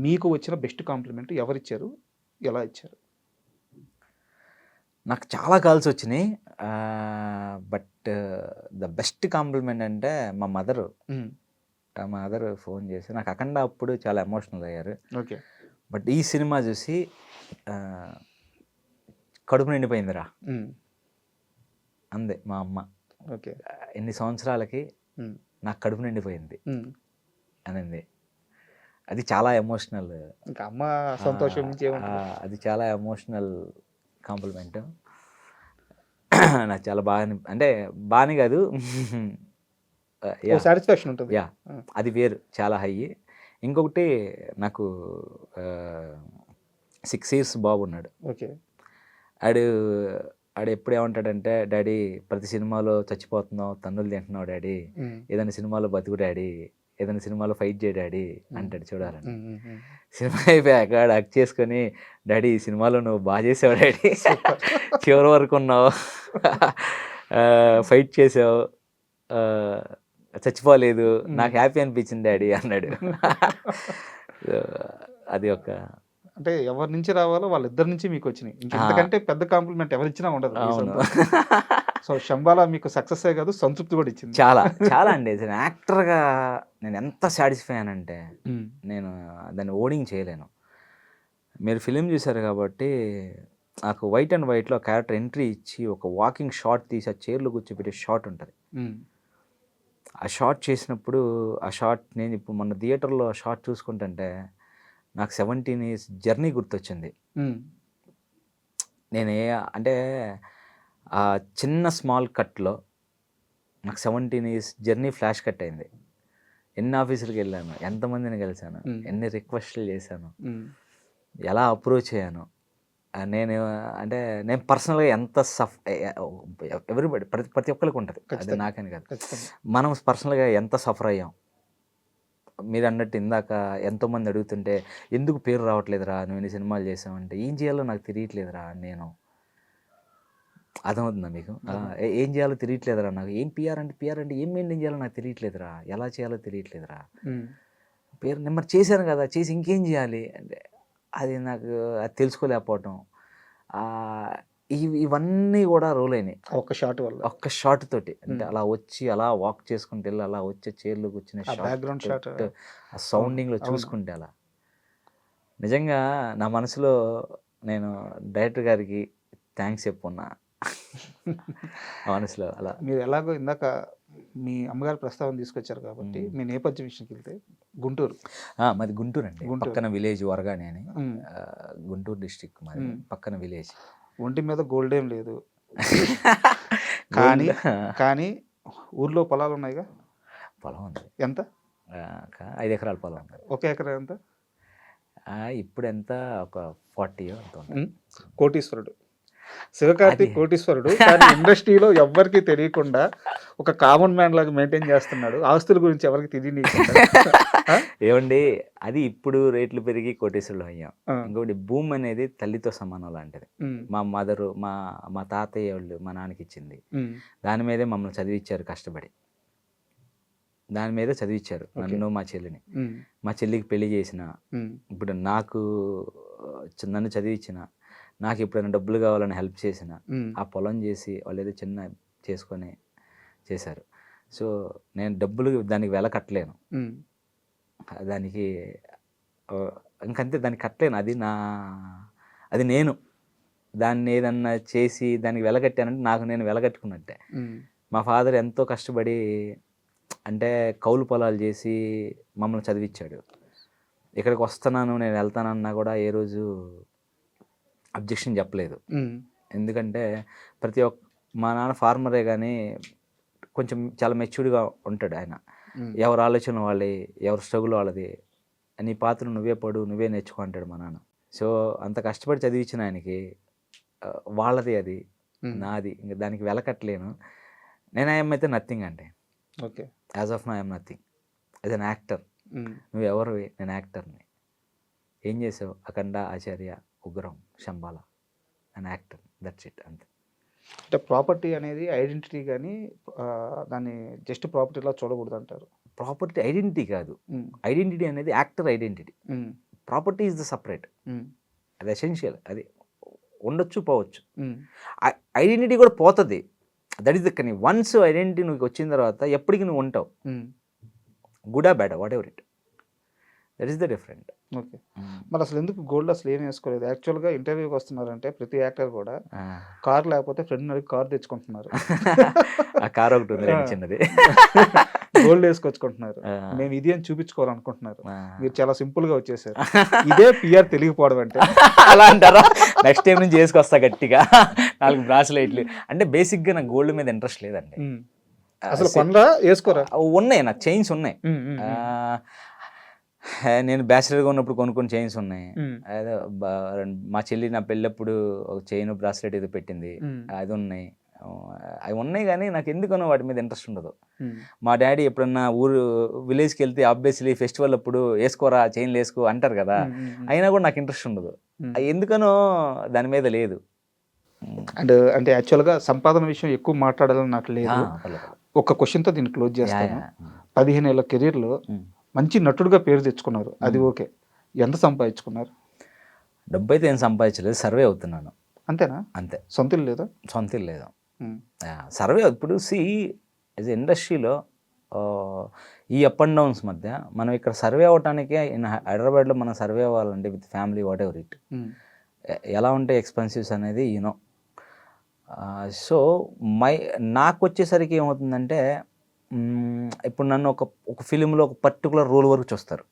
మీకు వచ్చిన బెస్ట్ కాంప్లిమెంట్ ఎవరిచ్చారు, ఎలా ఇచ్చారు? నాకు చాలా కాల్స్ వచ్చినాయి, బట్ ద బెస్ట్ కాంప్లిమెంట్ అంటే మా మదర్ ఫోన్ చేసి, నాకు అఖండ అప్పుడు చాలా ఎమోషనల్ అయ్యారు. ఓకే. బట్ ఈ సినిమా చూసి కడుపు నిండిపోయిందిరా అందే మా అమ్మ. ఓకే. ఎన్ని సంవత్సరాలకి నాకు కడుపు నిండిపోయింది అనింది. అది చాలా ఎమోషనల్, ఇంకా అమ్మ సంతోషం నుంచి అది చాలా ఎమోషనల్ కాంప్లిమెంట్. నాకు చాలా బాగా, అంటే బాగానే కాదు, సాటిస్ఫాక్షన్ ఉంటుంది. యా, అది వేరు, చాలా హై. ఇంకొకటి నాకు 6 years బాబు ఉన్నాడు. ఓకే. ఆడు ఎప్పుడు ఏమంటాడంటే, డాడీ ప్రతి సినిమాలో చచ్చిపోతున్నావు, తన్నులు తింటున్నావు డాడీ, ఏదైనా సినిమాలో బతుకు డాడీ, ఏదైనా సినిమాలో ఫైట్ చేయ డాడీ అంటాడు. చూడాలని సినిమా అయిపోయాక హక్ చేసుకొని, డాడీ ఈ సినిమాలో నువ్వు బాగా చేసావు డాడీ, చివరి వరకు ఉన్నావు, ఫైట్ చేసావు, చచ్చిపోలేదు, నాకు హ్యాపీ అనిపించింది డాడీ అన్నాడు. అది ఒక, అంటే ఎవరి నుంచి రావాలో వాళ్ళిద్దరి నుంచి మీకు వచ్చినాయి, ఇంతకంటే పెద్ద కాంప్లిమెంట్ ఎవరిచ్చినా ఉండదు. సో శంబాలా మీకు సక్సెస్ కాదు, సంతృప్తి కూడా ఇచ్చింది. చాలా చాలా అండి. యాక్టర్గా నేను ఎంత సాటిస్ఫై అయ్యానంటే నేను దాన్ని ఓడింగ్ చేయలేను. మీరు ఫిలిం చూశారు కాబట్టి నాకు వైట్ అండ్ వైట్లో క్యారెక్టర్ ఎంట్రీ ఇచ్చి ఒక వాకింగ్ షాట్ తీసి ఆ చైర్లో కూర్చోబెట్టే షాట్ ఉంటుంది. ఆ షాట్ చేసినప్పుడు ఆ షాట్ నేను ఇప్పుడు మన థియేటర్లో షాట్ చూసుకుంటుంటే నాకు 17 years జర్నీ గుర్తొచ్చింది. నేను అంటే ఆ చిన్న స్మాల్ కట్లో నాకు 17 years జర్నీ ఫ్లాష్ కట్ అయింది. ఎన్ని ఆఫీసులకు వెళ్ళాను, ఎంతమందిని కలిశాను, ఎన్ని రిక్వెస్ట్లు చేశాను, ఎలా అప్రోచ్ అయ్యాను. అంటే నేను పర్సనల్గా ఎంత ఎవ్రీబడి ప్రతి ఒక్కరికి ఉంటుంది, అది నాకని కాదు. మనం పర్సనల్గా ఎంత సఫర్ అయ్యాం. మీరు అన్నట్టు ఇందాక ఎంతోమంది అడుగుతుంటే ఎందుకు పేరు రావట్లేదురా, నువ్వు ఎన్ని సినిమాలు చేసావంటే ఏం చేయాలో నాకు తెలియట్లేదురా. నేను అర్థమవుతుందా మీకు? ఏం చేయాలో తెలియట్లేదురా నాకు. ఏం పిఆర్ అంటే ఏం మెయింటైన్ చేయాలో నాకు తెలియట్లేదురా, ఎలా చేయాలో తెలియట్లేదురా. పేరు నెంబర్ చేశాను కదా, చేసి ఇంకేం చేయాలి అంటే అది నాకు అది తెలుసుకోలేకపోవటం. ఇవన్నీ కూడా రోల్ అయినాయి ఒక్క షాట్ వల్ల, ఒక్క షాట్ తోటి. అంటే అలా వచ్చి అలా వాక్ చేసుకుంటే వెళ్ళి అలా వచ్చే చైర్లో కూర్చునే బ్యాక్గ్రౌండ్ షాట్, ఆ సౌండింగ్లో చూసుకుంటే అలా నిజంగా నా మనసులో నేను డైరెక్టర్ గారికి థ్యాంక్స్ చెప్పుకున్నా మనసులో. అలా మీరు ఎలాగో ఇందాక మీ అమ్మగారి ప్రస్తావన తీసుకొచ్చారు కాబట్టి మీ నేపథ్యం విషయంకి వెళ్తే గుంటూరు. మాది గుంటూరు అండి, పక్కన విలేజ్ వరగానే అని, గుంటూరు డిస్ట్రిక్ట్ మాది, పక్కన విలేజ్. ఒంటి మీద గోల్డ్ ఏం లేదు కానీ ఊర్లో పొలాలు ఉన్నాయిగా. పొలం ఉంది. ఎంత? 5 ఎకరాల పొలం ఉంది. 1 ఎకరా ఎంత ఇప్పుడు? ఎంత ఒక 40 అంత. కోటీశ్వరుడు శివకార్తిక్ కోటీశ్వరుడు, కానీ ఇండస్ట్రీలో ఎవ్వరికి తెలియకుండా ఒక కామన్ మ్యాన్ లాగా మెయింటైన్ చేస్తున్నాడు. ఆస్తుల గురించి ఎవరికి తెలియని ఏమండి, అది ఇప్పుడు రేట్లు పెరిగి కోటీశ్వరులు అయ్యాం. ఇంకొకటి భూమి అనేది తల్లితో సమానం లాంటిది. మా మదరు మా తాతయ్య వాళ్ళు మా నాన్నకి ఇచ్చింది. దాని మీదే మమ్మల్ని చదివించారు కష్టపడి, దాని మీద చదివించారు నన్ను మా చెల్లిని. మా చెల్లికి పెళ్లి చేసిన, ఇప్పుడు నన్ను చదివించిన, నాకు ఎప్పుడైనా డబ్బులు కావాలని హెల్ప్ చేసిన, ఆ పొలం చేసి వాళ్ళు ఏదో చిన్న చేసుకొని చేశారు. సో నేను డబ్బులు దానికి వెల కట్టలేను, దానికి ఇంకంతే, దానికి కట్టలేను. అది నేను దాన్ని ఏదన్నా చేసి దానికి వెల కట్టానంటే నాకు నేను వెల కట్టుకున్నట్టే. మా ఫాదర్ ఎంతో కష్టపడి అంటే కౌలు పొలాలు చేసి మమ్మల్ని చదివించాడు. ఇక్కడికి వస్తున్నాను నేను వెళ్తానన్నా కూడా ఏ రోజు అబ్జెక్షన్ చెప్పలేదు. ఎందుకంటే మా నాన్న ఫార్మరే కానీ కొంచెం చాలా మెచ్యూర్డ్గా ఉంటాడు ఆయన. ఎవరి ఆలోచన వాళ్ళే, ఎవరి స్ట్రగుల్ వాళ్ళది, నీ పాత్ర నువ్వే పడు, నువ్వే నేర్చుకో అంటాడు మా నాన్న. సో అంత కష్టపడి చదివించిన ఆయనకి వాళ్ళది అది నాది, ఇంకా దానికి వెలకట్టలేను. నేను ఐఎమ్ అయితే నథింగ్ అంటే. Okay, as of now I'm nothing as an actor. నువ్వు ఎవరివి? నేను యాక్టర్ని. ఏం చేసావు? Akhanda, Acharya, Ugram, Shambhala, and actor, that's it, అంతే. అంటే ప్రాపర్టీ అనేది ఐడెంటిటీ, కానీ దాన్ని జస్ట్ ప్రాపర్టీలా చూడకూడదు అంటారు. ప్రాపర్టీ ఐడెంటిటీ కాదు, ఐడెంటిటీ అనేది actor identity. Property is the separate, అది ఎసెన్షియల్. అది ఉండొచ్చు పోవచ్చు, ఐడెంటిటీ కూడా పోతుంది. దట్ ఈస్ ద కానీ వన్స్ ఐడెంటిటీ నువ్వు వచ్చిన తర్వాత ఎప్పటికీ నువ్వు ఉంటావు, గుడ్ ఆ bad what ever it, that is the different. Okay, మరి అసలు ఎందుకు గోల్డ్ అసలు ఏం వేసుకోలేదు? యాక్చువల్గా ఇంటర్వ్యూకి వస్తున్నారంటే ప్రతి యాక్టర్ కూడా కార్ లేకపోతే ఫ్రెండ్ అడిగి కార్ తెచ్చుకుంటున్నారు. ఆ కార్ ఒకటి ఉంది చిన్నది, గోల్డ్ వేసుకొచ్చుకుంటున్నారు. మేము ఇది అని చూపించుకోవాలనుకుంటున్నారు. మీరు చాలా సింపుల్ గా వచ్చేసారు. ఇదే పిఆర్ తెలియకపోవడం అంటే. అలా అంటారా? నెక్స్ట్ టైం నుంచి చేసుకొస్తా గట్టిగా 4 బ్రాస్లైట్లు. అంటే బేసిక్గా నాకు గోల్డ్ మీద ఇంట్రెస్ట్ లేదండి. అసలు కొందా వేసుకోరా? ఉన్నాయి, నాకు చైన్స్ ఉన్నాయి. నేను బ్యాచిలర్గా ఉన్నప్పుడు కొన్ని చైన్స్ ఉన్నాయి. అదే మా చెల్లి నా పెళ్ళప్పుడు ఒక చైన్ బ్రాస్లెట్ ఏదో పెట్టింది, అది ఉన్నాయి. అవి ఉన్నాయి కానీ నాకు ఎందుకనో వాటి మీద ఇంట్రెస్ట్ ఉండదు. మా డాడీ ఎప్పుడన్నా విలేజ్కి వెళ్తే ఆబ్వియస్లీ ఫెస్టివల్ అప్పుడు వేసుకోరా చైన్లు వేసుకో అంటారు కదా, అయినా కూడా నాకు ఇంట్రెస్ట్ ఉండదు. ఎందుకనో దాని మీద లేదు. అంటే యాక్చువల్గా సంపాదన విషయం ఎక్కువ మాట్లాడాలని నాకు లేదు. ఒక క్వశ్చన్తో దీన్ని క్లోజ్ చేస్తాను. 15 ఏళ్ళ కెరీర్లో మంచి నటుడుగా పేరు తెచ్చుకున్నారు, అది ఓకే. ఎంత సంపాదించుకున్నారు? డబ్బు అయితే ఏం సంపాదించలేదు, సర్వే అవుతున్నాను. అంతేనా? అంతే. సొంత ఇల్లు లేదా? సొంత ఇల్లు లేదు. సర్వే ఇప్పుడు యాజ్ ఇండస్ట్రీలో ఈ అప్ అండ్ డౌన్స్ మధ్య మనం ఇక్కడ సర్వే అవ్వటానికే హైదరాబాద్లో మనం సర్వే అవ్వాలంటే with family what ever it ఎలా ఉంటాయి ఎక్స్పెన్సివ్స్ అనేది యూనో. సో నాకు వచ్చేసరికి ఏమవుతుందంటే ఇప్పుడు నన్ను ఒక ఫిలింలో ఒక పర్టికులర్ రోల్ వరకు చూస్తారు,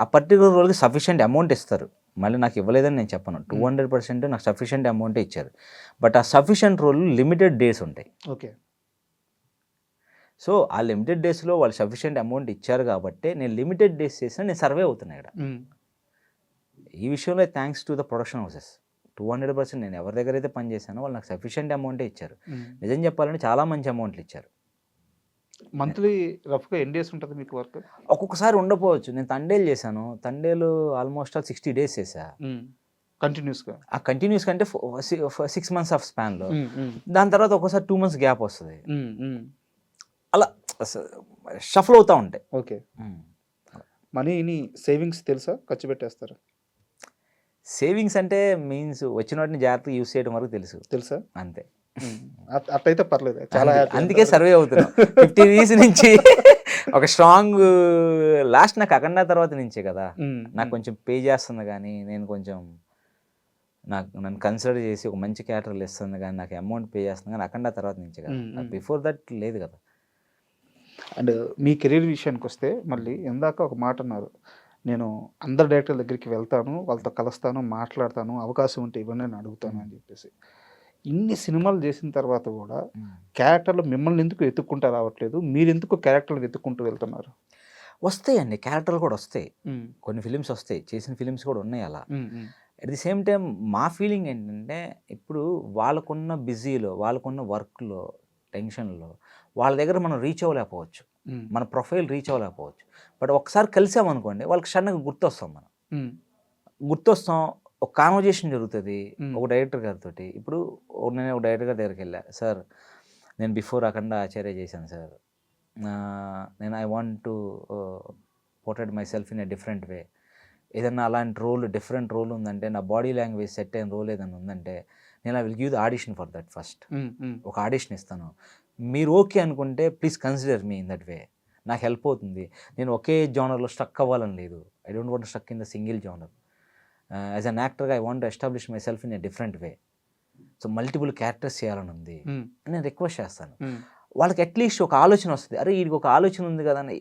ఆ పర్టికులర్ రోల్కి సఫిషియెంట్ అమౌంట్ ఇస్తారు. మళ్ళీ నాకు ఇవ్వలేదని నేను చెప్పను, 200% నాకు సఫిషియెంట్ అమౌంటే ఇచ్చారు. బట్ ఆ సఫిషియెంట్ రోల్ లిమిటెడ్ డేస్ ఉంటాయి. ఓకే. సో ఆ లిమిటెడ్ డేస్లో వాళ్ళు సఫిషియెంట్ అమౌంట్ ఇచ్చారు కాబట్టి నేను లిమిటెడ్ డేస్ చేసినా నేను సర్వే అవుతున్నాను ఇక్కడ. ఈ విషయంలో thanks to the production houses 200% నేను ఎవరి దగ్గర అయితే పని చేశానో వాళ్ళు నాకు సఫిషియెంట్ అమౌంటే ఇచ్చారు. నిజం చెప్పాలంటే చాలా మంచి అమౌంట్లు ఇచ్చారు. మంత్లీ రఫ్గా ఎన్ని డేస్ ఉంటుంది మీకు వర్క్? ఒక్కొక్కసారి ఉండకపోవచ్చు. నేను తండేలు చేశాను, తండేలు ఆల్మోస్ట్ 60 days చేశా కంటిన్యూస్గా. ఆ కంటిన్యూస్ కంటే 6 months ఆఫ్ స్పాన్లో. దాని తర్వాత ఒక్కోసారి 2 months గ్యాప్ వస్తుంది. అలా షఫల్ అవుతూ ఉంటాయి. ఓకే. మనీని సేవింగ్స్ తెలుసా, ఖర్చు పెట్టేస్తారా? సేవింగ్స్ అంటే మీన్స్ వచ్చిన వాటిని జాగ్రత్తగా యూస్ చేయడం వరకు తెలుసా అంతే. అట్లయితే పర్లేదు, చాలా అందుకే సర్వే అవుతున్నాం 50 years నుంచి. ఒక స్ట్రాంగ్ లాస్ట్ నాకు అఖండ తర్వాత నుంచే కదా నాకు కొంచెం పే చేస్తుంది, కానీ నేను కొంచెం నన్ను కన్సిడర్ చేసి ఒక మంచి క్యారెక్టర్లు ఇస్తుంది, కానీ నాకు అమౌంట్ పే చేస్తుంది, కానీ అఖండ తర్వాత నుంచే కదా, బిఫోర్ దట్ లేదు కదా. అండ్ మీ కెరీర్ విషయానికి వస్తే మళ్ళీ ఇందాక ఒక మాట అన్నారు, నేను అందరు డైరెక్టర్ల దగ్గరికి వెళ్తాను, వాళ్ళతో కలుస్తాను, మాట్లాడతాను, అవకాశం ఉంటే ఇవన్నీ నేను అడుగుతాను అని చెప్పేసి. ఇన్ని సినిమాలు చేసిన తర్వాత కూడా క్యారెక్టర్లు మిమ్మల్ని ఎందుకు వెతుక్కుంటూ రావట్లేదు, మీరు ఎందుకు క్యారెక్టర్లు వెతుక్కుంటూ వెళ్తున్నారు? వస్తాయండి, క్యారెక్టర్లు కూడా వస్తాయి, కొన్ని ఫిలిమ్స్ వస్తాయి, చేసిన ఫిలిమ్స్ కూడా ఉన్నాయి అలా. అట్ ది సేమ్ టైం మా ఫీలింగ్ ఏంటంటే ఇప్పుడు వాళ్ళకున్న బిజీలో, వాళ్ళకున్న వర్క్లో, టెన్షన్లో వాళ్ళ దగ్గర మనం రీచ్ అవ్వలేకపోవచ్చు, మన ప్రొఫైల్ రీచ్ అవ్వలేకపోవచ్చు. బట్ ఒకసారి కలిసామనుకోండి వాళ్ళకి సడన్గా గుర్తొస్తాం, మనం గుర్తొస్తాం, ఒక కాన్వర్జేషన్ జరుగుతుంది ఒక డైరెక్టర్ గారితో. ఇప్పుడు నేను ఒక డైరెక్టర్ గారి దగ్గరికి వెళ్ళా, సార్ నేను బిఫోర్ అఖండ ఆచార్య చేశాను సార్, నేను I want to portray myself in a different way. ఏదన్నా అలాంటి రోల్, డిఫరెంట్ రోల్ ఉందంటే, నా బాడీ లాంగ్వేజ్ సెట్ అయిన రోల్ ఏదైనా ఉందంటే నేను I will give the audition for that. First ఒక ఆడిషన్ ఇస్తాను, మీరు ఓకే అనుకుంటే please consider me in that way, నాకు హెల్ప్ అవుతుంది. నేను ఒకే జానర్లో స్ట్రక్ అవ్వాలని లేదు, I don't want struck in the single genre. As an యాక్టర్గా I want establish my self in a different way. So multiple characters చేయాలని ఉంది నేను రిక్వెస్ట్ చేస్తాను. వాళ్ళకి అట్లీస్ట్ ఒక ఆలోచన వస్తుంది, అరే వీడికి ఒక ఆలోచన ఉంది కదా అని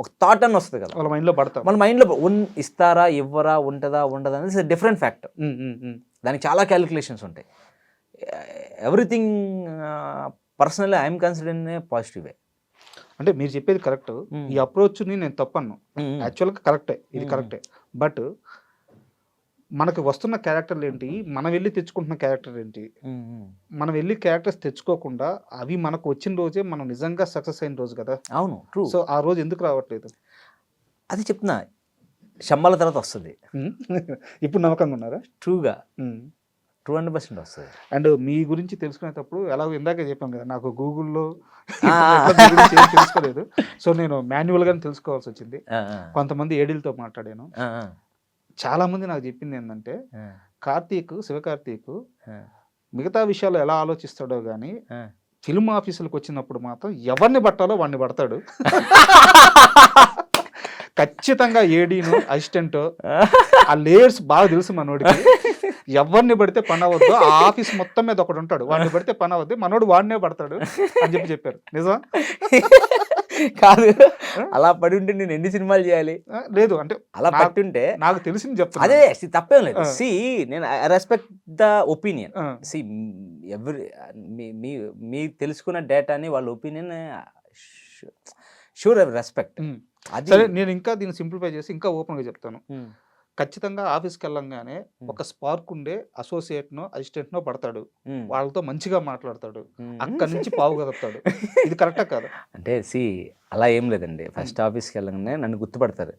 ఒక థాట్ అని వస్తుంది కదా, వాళ్ళ మైండ్లో పడతాం. మన మైండ్లో ఇస్తారా ఇవ్వరా, ఉంటుందా ఉండదా అనేది డిఫరెంట్ ఫ్యాక్టర్. దానికి చాలా క్యాలిక్యులేషన్స్ ఉంటాయి. Everything personally I'm considering A positive way. అంటే మీరు చెప్పేది కరెక్ట్, ఈ అప్రోచ్ని నేను తప్పను, యాక్చువల్గా కరెక్టే, ఇది కరెక్టే. బట్ మనకు వస్తున్న క్యారెక్టర్లు ఏంటి, మనం వెళ్ళి తెచ్చుకుంటున్న క్యారెక్టర్ ఏంటి, మనం వెళ్ళి క్యారెక్టర్స్ తెచ్చుకోకుండా అవి మనకు వచ్చిన రోజే మనం నిజంగా సక్సెస్ అయిన రోజు కదా. అవును, ట్రూ. సో ఆ రోజు ఎందుకు రావట్లేదు అది చెప్తున్నా, శంబాల తర్వాత వస్తుంది. ఇప్పుడు నమ్మకంగా ఉన్నారా? ట్రూగా 200% వస్తుంది. అండ్ మీ గురించి తెలుసుకునేటప్పుడు ఎలాగో ఇందాకే చెప్పాను కదా, నాకు గూగుల్లో తెలుసుకోలేదు, సో నేను మాన్యువల్గానే తెలుసుకోవాల్సి వచ్చింది. కొంతమంది ఏడీలతో మాట్లాడాను, చాలా మంది నాకు చెప్పింది ఏంటంటే శివకార్తీక్ మిగతా విషయాలు ఎలా ఆలోచిస్తాడో కానీ ఫిల్మ్ ఆఫీసులకు వచ్చినప్పుడు మాత్రం ఎవరిని పట్టాలో వాడిని పడతాడు. ఖచ్చితంగా ఏడీను అసిస్టెంట్ ఆ లేయర్స్ బాగా తెలుసు మనోడికి. ఎవరిని పడితే పని అవ్వద్దు, ఆ ఆఫీస్ మొత్తం మీద ఒకడు ఉంటాడు, వాడిని పడితే పని అవ్వద్దు, మనోడు వాడినే పడతాడు అని చెప్పారు. నిజం కాదు, అలా పడి ఉంటే నేను ఎన్ని సినిమాలు చేయాలి? లేదు అంటే అలా పట్టుంటే నాకు తెలిసింది చెప్తాను. అదే తప్పేం లేదు. సి నేను I respect the opinion. See ఎవరి మీ తెలుసుకున్న డేటాని వాళ్ళ ఒపీనియన్ షూర్ రెస్పెక్ట్. సరే, నేను ఇంకా దీన్ని సింప్లిఫై చేసి ఇంకా ఓపెన్గా చెప్తాను. ఖచ్చితంగా ఆఫీస్కి వెళ్ళంగానే ఒక స్పార్క్ ఉండే అసోసియేట్నో అసిస్టెంట్నో పడతాడు, వాళ్ళతో మంచిగా మాట్లాడతాడు, అక్కడి నుంచి పావుగలుగుతాడు. ఇది కరెక్టా కాదు? అంటే అలా ఏం లేదండి. ఫస్ట్ ఆఫీస్కి వెళ్ళగానే నన్ను గుర్తుపడతారు,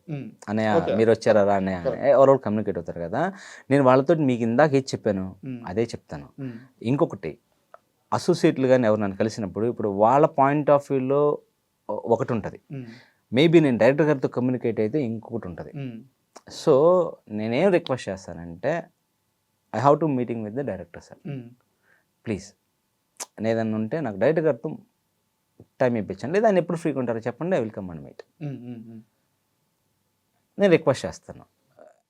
అన్నయ్య మీరు వచ్చారా అన్నయ్య, ఎవరో కమ్యూనికేట్ అవుతారు కదా. నేను వాళ్ళతో మీకు ఇందాక ఏది చెప్పాను అదే చెప్తాను. ఇంకొకటి, అసోసియేట్లు కానీ ఎవరు నన్ను కలిసినప్పుడు ఇప్పుడు వాళ్ళ పాయింట్ ఆఫ్ వ్యూలో ఒకటి ఉంటుంది, మేబీ నేను డైరెక్టర్ గారితో కమ్యూనికేట్ అయితే ఇంకొకటి ఉంటుంది. సో నేనేం రిక్వెస్ట్ చేస్తానంటే I have to meeting with the director sir, please ఏదన్నా ఉంటే నాకు డైరెక్ట్ గారితో టైం ఇప్పించండి, లేదా ఆయన ఎప్పుడు ఫ్రీగా ఉంటారో చెప్పండి, I will come and meet. నేను రిక్వెస్ట్ చేస్తాను.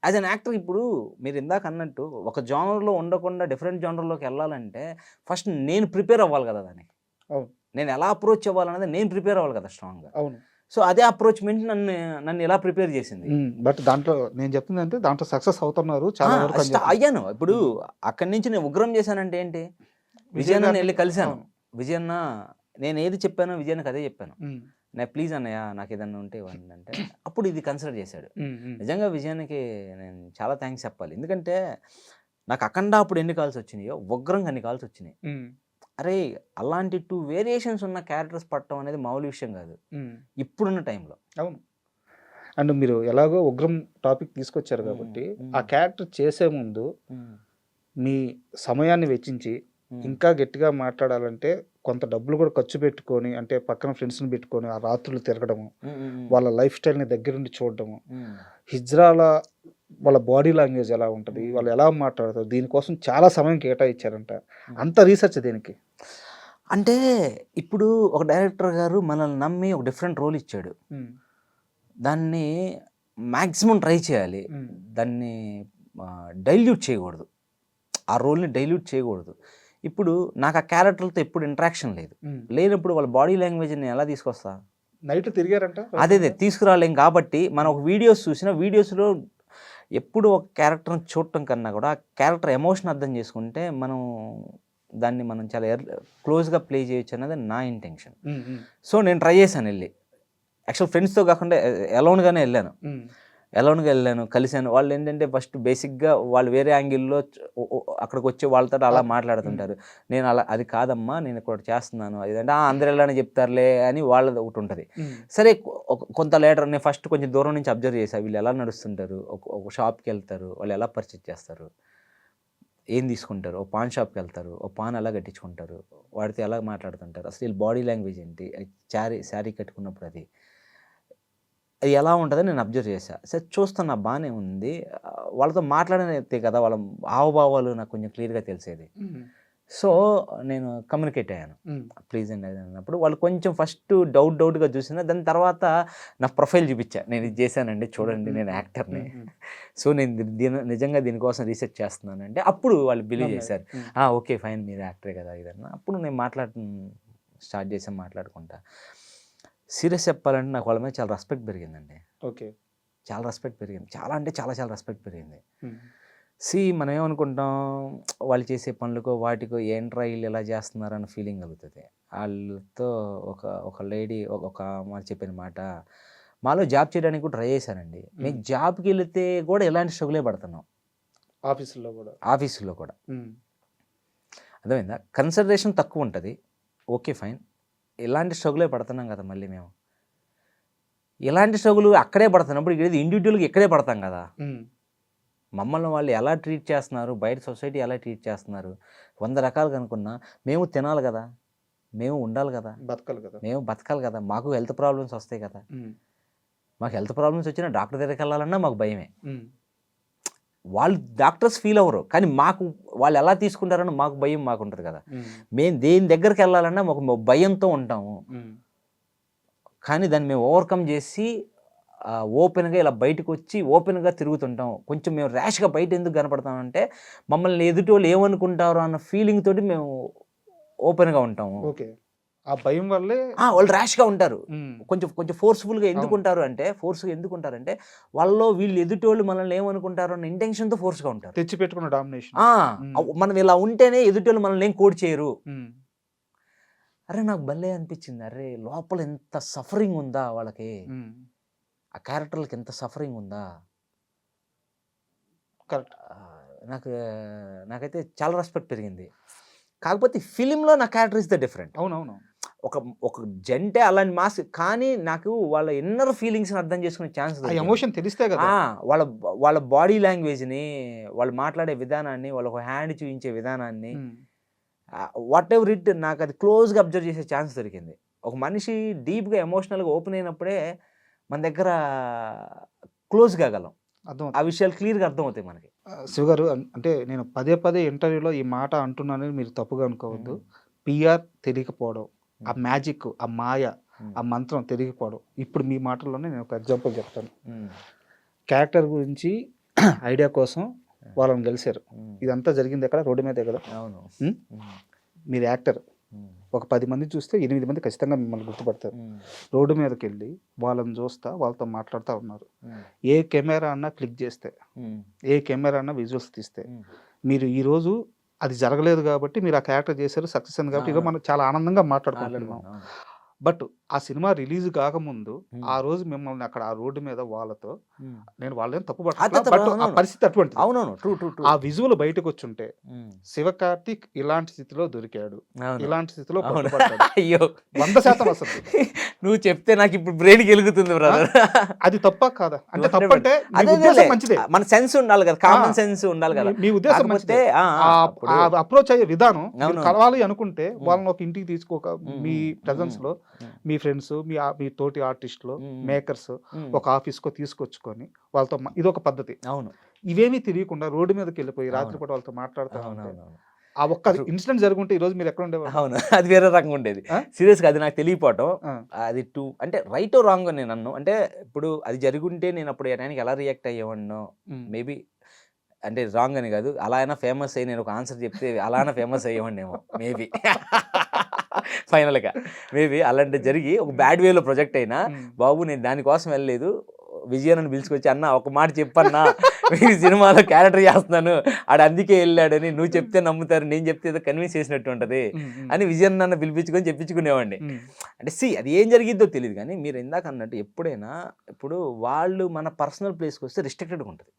యాజ్ అన్ యాక్టర్ ఇప్పుడు మీరు ఇందాక అన్నట్టు ఒక జానర్లో ఉండకుండా డిఫరెంట్ జానర్లోకి వెళ్ళాలంటే ఫస్ట్ నేను ప్రిపేర్ అవ్వాలి కదా దానికి. అవును. నేను ఎలా అప్రోచ్ అవ్వాలన్నది నేను ప్రిపేర్ అవ్వాలి కదా స్ట్రాంగ్గా. అవును. సో అదే అప్రోచ్మెంట్ నన్ను ఎలా ప్రిపేర్ చేసింది. బట్ దాంట్లో నేను చెప్తుంది అంటే దాంట్లో సక్సెస్ అవుతున్నారు చాలా వరకు అని చెప్పి. అయ్యాను. ఇప్పుడు అక్కడి నుంచి నేను ఉగ్రం చేశానంటే ఏంటి, విజయన్న వెళ్ళి కలిశాను. విజయన్న నేను ఏది చెప్పానో విజయన్నకి అదే చెప్పాను. నేను ప్లీజ్ అన్నయ్య నాకు ఏదన్నా ఉంటే ఇవ్వండి అంటే అప్పుడు ఇది కన్సిడర్ చేశాడు. నిజంగా విజయానికి నేను చాలా థ్యాంక్స్ చెప్పాలి. ఎందుకంటే నాకు అఖండ అప్పుడు ఎన్ని కాల్స్ వచ్చినాయో ఉగ్రంగా అన్ని కాల్స్ వచ్చినాయి. అరే అలాంటి 2 వేరియేషన్స్ ఉన్న క్యారెక్టర్స్ పట్టడం అనేది మామూలు విషయం కాదు ఇప్పుడున్న టైంలో. అవును. అండ్ మీరు ఎలాగో ఉగ్రం టాపిక్ తీసుకొచ్చారు కాబట్టి ఆ క్యారెక్టర్ చేసే ముందు మీ సమయాన్ని వెచ్చించి ఇంకా గట్టిగా మాట్లాడాలంటే కొంత డబ్బులు కూడా ఖర్చు పెట్టుకొని, అంటే పక్కన ఫ్రెండ్స్ని పెట్టుకొని ఆ రాత్రులు తిరగడము, వాళ్ళ లైఫ్ స్టైల్ని దగ్గరుండి చూడడము, హిజ్రాల వాళ్ళ బాడీ లాంగ్వేజ్ ఎలా ఉంటుంది, వాళ్ళు ఎలా మాట్లాడతారు, దీనికోసం చాలా సమయం కేటాయించారంట. అంత రీసెర్చ్ దేనికి? అంటే ఇప్పుడు ఒక డైరెక్టర్ గారు మనల్ని నమ్మి ఒక డిఫరెంట్ రోల్ ఇచ్చాడు, దాన్ని మ్యాక్సిమం ట్రై చేయాలి, దాన్ని డైల్యూట్ చేయకూడదు, ఆ రోల్ని డైల్యూట్ చేయకూడదు. ఇప్పుడు నాకు ఆ క్యారెక్టర్లతో ఎప్పుడు ఇంట్రాక్షన్ లేనప్పుడు వాళ్ళ బాడీ లాంగ్వేజ్ని ఎలా తీసుకొస్తా? నైట్ తిరిగారంట. అదే తీసుకురాలేం. కాబట్టి మనం ఒక వీడియోస్ చూసిన వీడియోస్లో ఎప్పుడు ఒక క్యారెక్టర్ని చూడటం కన్నా కూడా ఆ క్యారెక్టర్ ఎమోషన్ అర్థం చేసుకుంటే దాన్ని మనం చాలా క్లోజ్గా ప్లే చేయొచ్చు అన్నది నా ఇంటెన్షన్. సో నేను ట్రై చేశాను వెళ్ళి, యాక్చువల్ ఫ్రెండ్స్తో కాకుండా అలోన్గానే వెళ్ళాను, కలిశాను. వాళ్ళు ఏంటంటే ఫస్ట్ బేసిక్గా వాళ్ళు వేరే యాంగిల్లో అక్కడికి వచ్చి వాళ్ళతో అలా మాట్లాడుతుంటారు. నేను అలా అది కాదమ్మా నేను ఇక్కడ చేస్తున్నాను అది అంటే అందరు ఎలానే చెప్తారులే అని వాళ్ళది ఒకటి ఉంటుంది. సరే కొంత లేటర్ నేను ఫస్ట్ కొంచెం దూరం నుంచి అబ్జర్వ్ చేశాను, వీళ్ళు ఎలా నడుస్తుంటారు, ఒక షాప్కి వెళ్తారు, వాళ్ళు ఎలా పర్చేజ్ చేస్తారు, ఏం తీసుకుంటారు, ఒక పాన్ షాప్కి వెళ్తారు, ఒక పాన్ ఎలా కట్టించుకుంటారు, వాడితో ఎలా మాట్లాడుతుంటారు, అసలు వీళ్ళు బాడీ లాంగ్వేజ్ ఏంటి, శారీ కట్టుకున్నప్పుడు అది ఎలా ఉంటుందని నేను అబ్జర్వ్ చేశాను. సరే చూస్తున్నా బాగానే ఉంది, వాళ్ళతో మాట్లాడనే కదా వాళ్ళ హావభావాలు నాకు కొంచెం క్లియర్గా తెలిసేది. సో నేను కమ్యూనికేట్ అయ్యాను, ప్లీజ్ అండి అది అన్నప్పుడు వాళ్ళు కొంచెం ఫస్ట్ డౌట్గా చూసిన, దాని తర్వాత నా ప్రొఫైల్ చూపించా, నేను ఇది చేశానండి చూడండి నేను యాక్టర్ని, సో నేను నిజంగా దీనికోసం రీసెర్చ్ చేస్తున్నాను అంటే అప్పుడు వాళ్ళు బిలీవ్ చేశారు, ఓకే ఫైన్ మీరు యాక్టరే కదా ఇదన్నా. అప్పుడు నేను స్టార్ట్ చేసాను మాట్లాడుకుంటా. సీరియస్ చెప్పాలంటే నాకు వాళ్ళ మీద చాలా రెస్పెక్ట్ పెరిగిందండి. ఓకే, చాలా రెస్పెక్ట్ పెరిగింది, చాలా అంటే చాలా రెస్పెక్ట్ పెరిగింది. మనం ఏమనుకుంటాం, వాళ్ళు చేసే పనులకో వాటికో ఏంట్రా వీళ్ళు ఇలా చేస్తున్నారని ఫీలింగ్ కలుగుతుంది. వాళ్ళతో ఒక లేడీ ఒక మాట చెప్పిన మాట, మాలో జాబ్ చేయడానికి కూడా ట్రై చేశానండి, మేము జాబ్కి వెళితే కూడా ఎలాంటి స్ట్రగులే పడుతున్నాం, ఆఫీసులో కూడా అర్థమైందా, కన్సిడరేషన్ తక్కువ ఉంటుంది, ఓకే ఫైన్, ఇలాంటి స్ట్రగులే పడుతున్నాం కదా మళ్ళీ మేము, ఇలాంటి స్ట్రగుల్ అక్కడే పడుతున్నప్పుడు ఇది ఇండివిజువల్గా ఇక్కడే పడతాం కదా. మమ్మల్ని వాళ్ళు ఎలా ట్రీట్ చేస్తున్నారు, బయట సొసైటీ ఎలా ట్రీట్ చేస్తున్నారు, 100 రకాలుగా అనుకున్నా మేము తినాలి కదా, మేము ఉండాలి కదా, మేము బతకాలి కదా, మాకు హెల్త్ ప్రాబ్లమ్స్ వస్తాయి కదా, మాకు హెల్త్ ప్రాబ్లమ్స్ వచ్చినా డాక్టర్ దగ్గరికి వెళ్ళాలన్నా మాకు భయమే. వాళ్ళు డాక్టర్స్ ఫీల్ అవ్వరు, కానీ మాకు వాళ్ళు ఎలా తీసుకుంటారని మాకు భయం మాకు ఉంటుంది కదా. మేము దేని దగ్గరికి వెళ్ళాలన్నా మాకు భయంతో ఉంటాము, కానీ దాన్ని మేము ఓవర్కమ్ చేసి ఓపెన్గా ఇలా బయటకు వచ్చి ఓపెన్గా తిరుగుతుంటాం. కొంచెం మేము ర్యాష్గా బయట ఎందుకు కనపడతామంటే మమ్మల్ని ఎదుటి వాళ్ళు ఏమనుకుంటారు అన్న ఫీలింగ్ తోటి మేము ఓపెన్గా ఉంటాము. ఓకే, ఆ భయం వల్లే వాళ్ళు ర్యాష్గా ఉంటారు, కొంచెం ఫోర్స్ఫుల్గా ఎందుకుంటారంటే వాళ్ళలో వీళ్ళు ఎదుటి వాళ్ళు మనల్ని ఏమనుకుంటారు అన్న ఇంటెన్షన్తో ఫోర్స్గా ఉంటారు, తెచ్చి పెట్టుకున్న డామినేషన్. మనం ఇలా ఉంటేనే ఎదుటి వాళ్ళు మనల్ని ఏం కోడ్ చేయరు. అరే నాకు భలే అనిపించింది, అరే లోపల ఎంత సఫరింగ్ ఉందా వాళ్ళకి, ఆ క్యారెక్టర్లకి ఎంత సఫరింగ్ ఉందా. కరెక్ట్, నాకైతే చాలా రెస్పెక్ట్ పెరిగింది. కాకపోతే ఫిలింలో నా క్యారెక్టర్ ఇస్ ద డిఫరెంట్. అవునవును, ఒక జంటే అలాంటి మాస్, కానీ నాకు వాళ్ళ ఇన్నర్ ఫీలింగ్స్ని అర్థం చేసుకునే ఛాన్స్, ఎమోషన్ తెలిస్తే కదా, వాళ్ళ బాడీ లాంగ్వేజ్ని, వాళ్ళు మాట్లాడే విధానాన్ని, వాళ్ళ హ్యాండ్ చూపించే విధానాన్ని, వాట్ ఎవర్ ఇట్ నాకు అది క్లోజ్గా అబ్జర్వ్ చేసే ఛాన్స్ దొరికింది. ఒక మనిషి డీప్గా ఎమోషనల్గా ఓపెన్ అయినప్పుడే మన దగ్గర క్లోజ్ కాగలం, ఆ విషయాలు క్లియర్గా అర్థమవుతాయి మనకి. శివ గారు, అంటే నేను పదే ఇంటర్వ్యూలో ఈ మాట అంటున్నానని మీరు తప్పుగా అనుకోవద్దు. పిఆర్ తెలియకపోవడం, ఆ మ్యాజిక్, ఆ మాయ, ఆ మంత్రం తెలియకపోవడం. ఇప్పుడు మీ మాటల్లోనే నేను ఒక ఎగ్జాంపుల్ చెప్తాను. క్యారెక్టర్ గురించి ఐడియా కోసం వాళ్ళని గెలిచారు. ఇదంతా జరిగింది ఎక్కడ? రోడ్డు మీదే కదా. అవును. మీరు యాక్టర్, ఒక 10 మంది చూస్తే 8 మంది ఖచ్చితంగా మిమ్మల్ని గుర్తుపడతారు. రోడ్డు మీదకి వెళ్ళి వాళ్ళని చూస్తా, వాళ్ళతో మాట్లాడుతూ ఉన్నారు. ఏ కెమెరా అన్నా క్లిక్ చేస్తే, ఏ కెమెరా అన్నా విజువల్స్ తీస్తే, మీరు ఈరోజు అది జరగలేదు కాబట్టి మీరు ఆ క్యారెక్టర్ చేశారు, సక్సెస్ అయింది కాబట్టి ఈరోజు మనం చాలా ఆనందంగా మాట్లాడుకుంటున్నాం. బట్ ఆ సినిమా రిలీజ్ కాకముందు ఆ రోజు మిమ్మల్ని అక్కడ ఆ రోడ్డు మీద వాళ్ళతో, నేను వాళ్ళని తప్పు పట్టట్లా, బట్ ఆ పరిస్థితి అటువంటి. అవునవును, ట్రూ ట్రూ ట్రూ. ఆ విజువల్ బయటకు వచ్చుంటే శివకార్తిక్ ఇలాంటి స్థితిలో దొరికాడు, ఇలాంటి స్థితిలో పట్టుబడ్డాడు, అయ్యో 100% వస్తుంది. నువ్వు చెప్తే నాకు ఇప్పుడు బ్రెయిన్ గెలుగుతుంది బ్రదర్. అది తప్ప కాదా? అంటే తప్పంటే మీ ఉద్దేశం మంచిదే, మన సెన్స్ ఉండాలి కదా, కామన్ సెన్స్ ఉండాలి కదా. మీ ఉద్దేశం మంచిదే. అప్రోచ్ అయ్యే విధానం కలవాలి అనుకుంటే వాళ్ళని ఒక ఇంటికి తీసుకోక, మీ ప్రెజెన్స్ లో మీ ఫ్రెండ్స్, మీ తోటి ఆర్టిస్టులు, మేకర్స్ ఒక ఆఫీస్కో తీసుకొచ్చుకొని వాళ్ళతో ఇదొక పద్ధతి. అవును. ఇవేమీ తెలియకుండా రోడ్డు మీదకి వెళ్ళిపోయి రాత్రిపూట వాళ్ళతో మాట్లాడుతూ ఉంటే, ఆ ఒక్క ఇన్సిడెంట్ జరుగుంటే ఈ రోజు మీరు ఎక్కడ ఉండేవారు? అవును, అది వేరే రకంగా ఉండేది. సీరియస్గా అది నాకు తెలియపోవటం, అది అంటే రైట్ రాంగ్ నేను నన్ను అంటే ఇప్పుడు అది జరుగుంటే నేను అప్పుడు టైంకి ఎలా రియాక్ట్ అయ్యేవాడినో మేబీ, అంటే రాంగ్ అని కాదు, అలా అయినా ఫేమస్ అయ్యి నేను ఒక ఆన్సర్ చెప్తే అలా అయినా ఫేమస్ అయ్యేవాడినేమో మేబీ. ఫైనల్గా మేబీ అలాంటి జరిగి ఒక బ్యాడ్ వేలో ప్రొజెక్ట్ అయినా, బాబు నేను దానికోసం వెళ్ళలేదు, విజయనని పిలుచుకొచ్చి అన్న ఒక మాట చెప్పన్నా, మీరు సినిమాలో క్యారెక్టర్ చేస్తున్నాను ఆడు అందుకే వెళ్ళాడని, నువ్వు చెప్తే నమ్ముతారు, నేను చెప్తే ఏదో కన్విన్స్ చేసినట్టు ఉంటుంది అని విజయనన్న పిలిపించుకొని చెప్పించుకునేవాడిని. అంటే అది ఏం జరిగిద్దో తెలియదు, కానీ మీరు ఇందాక అన్నట్టు ఎప్పుడైనా ఇప్పుడు వాళ్ళు మన పర్సనల్ ప్లేస్కి వస్తే రిస్ట్రిక్టెడ్గా ఉంటుంది.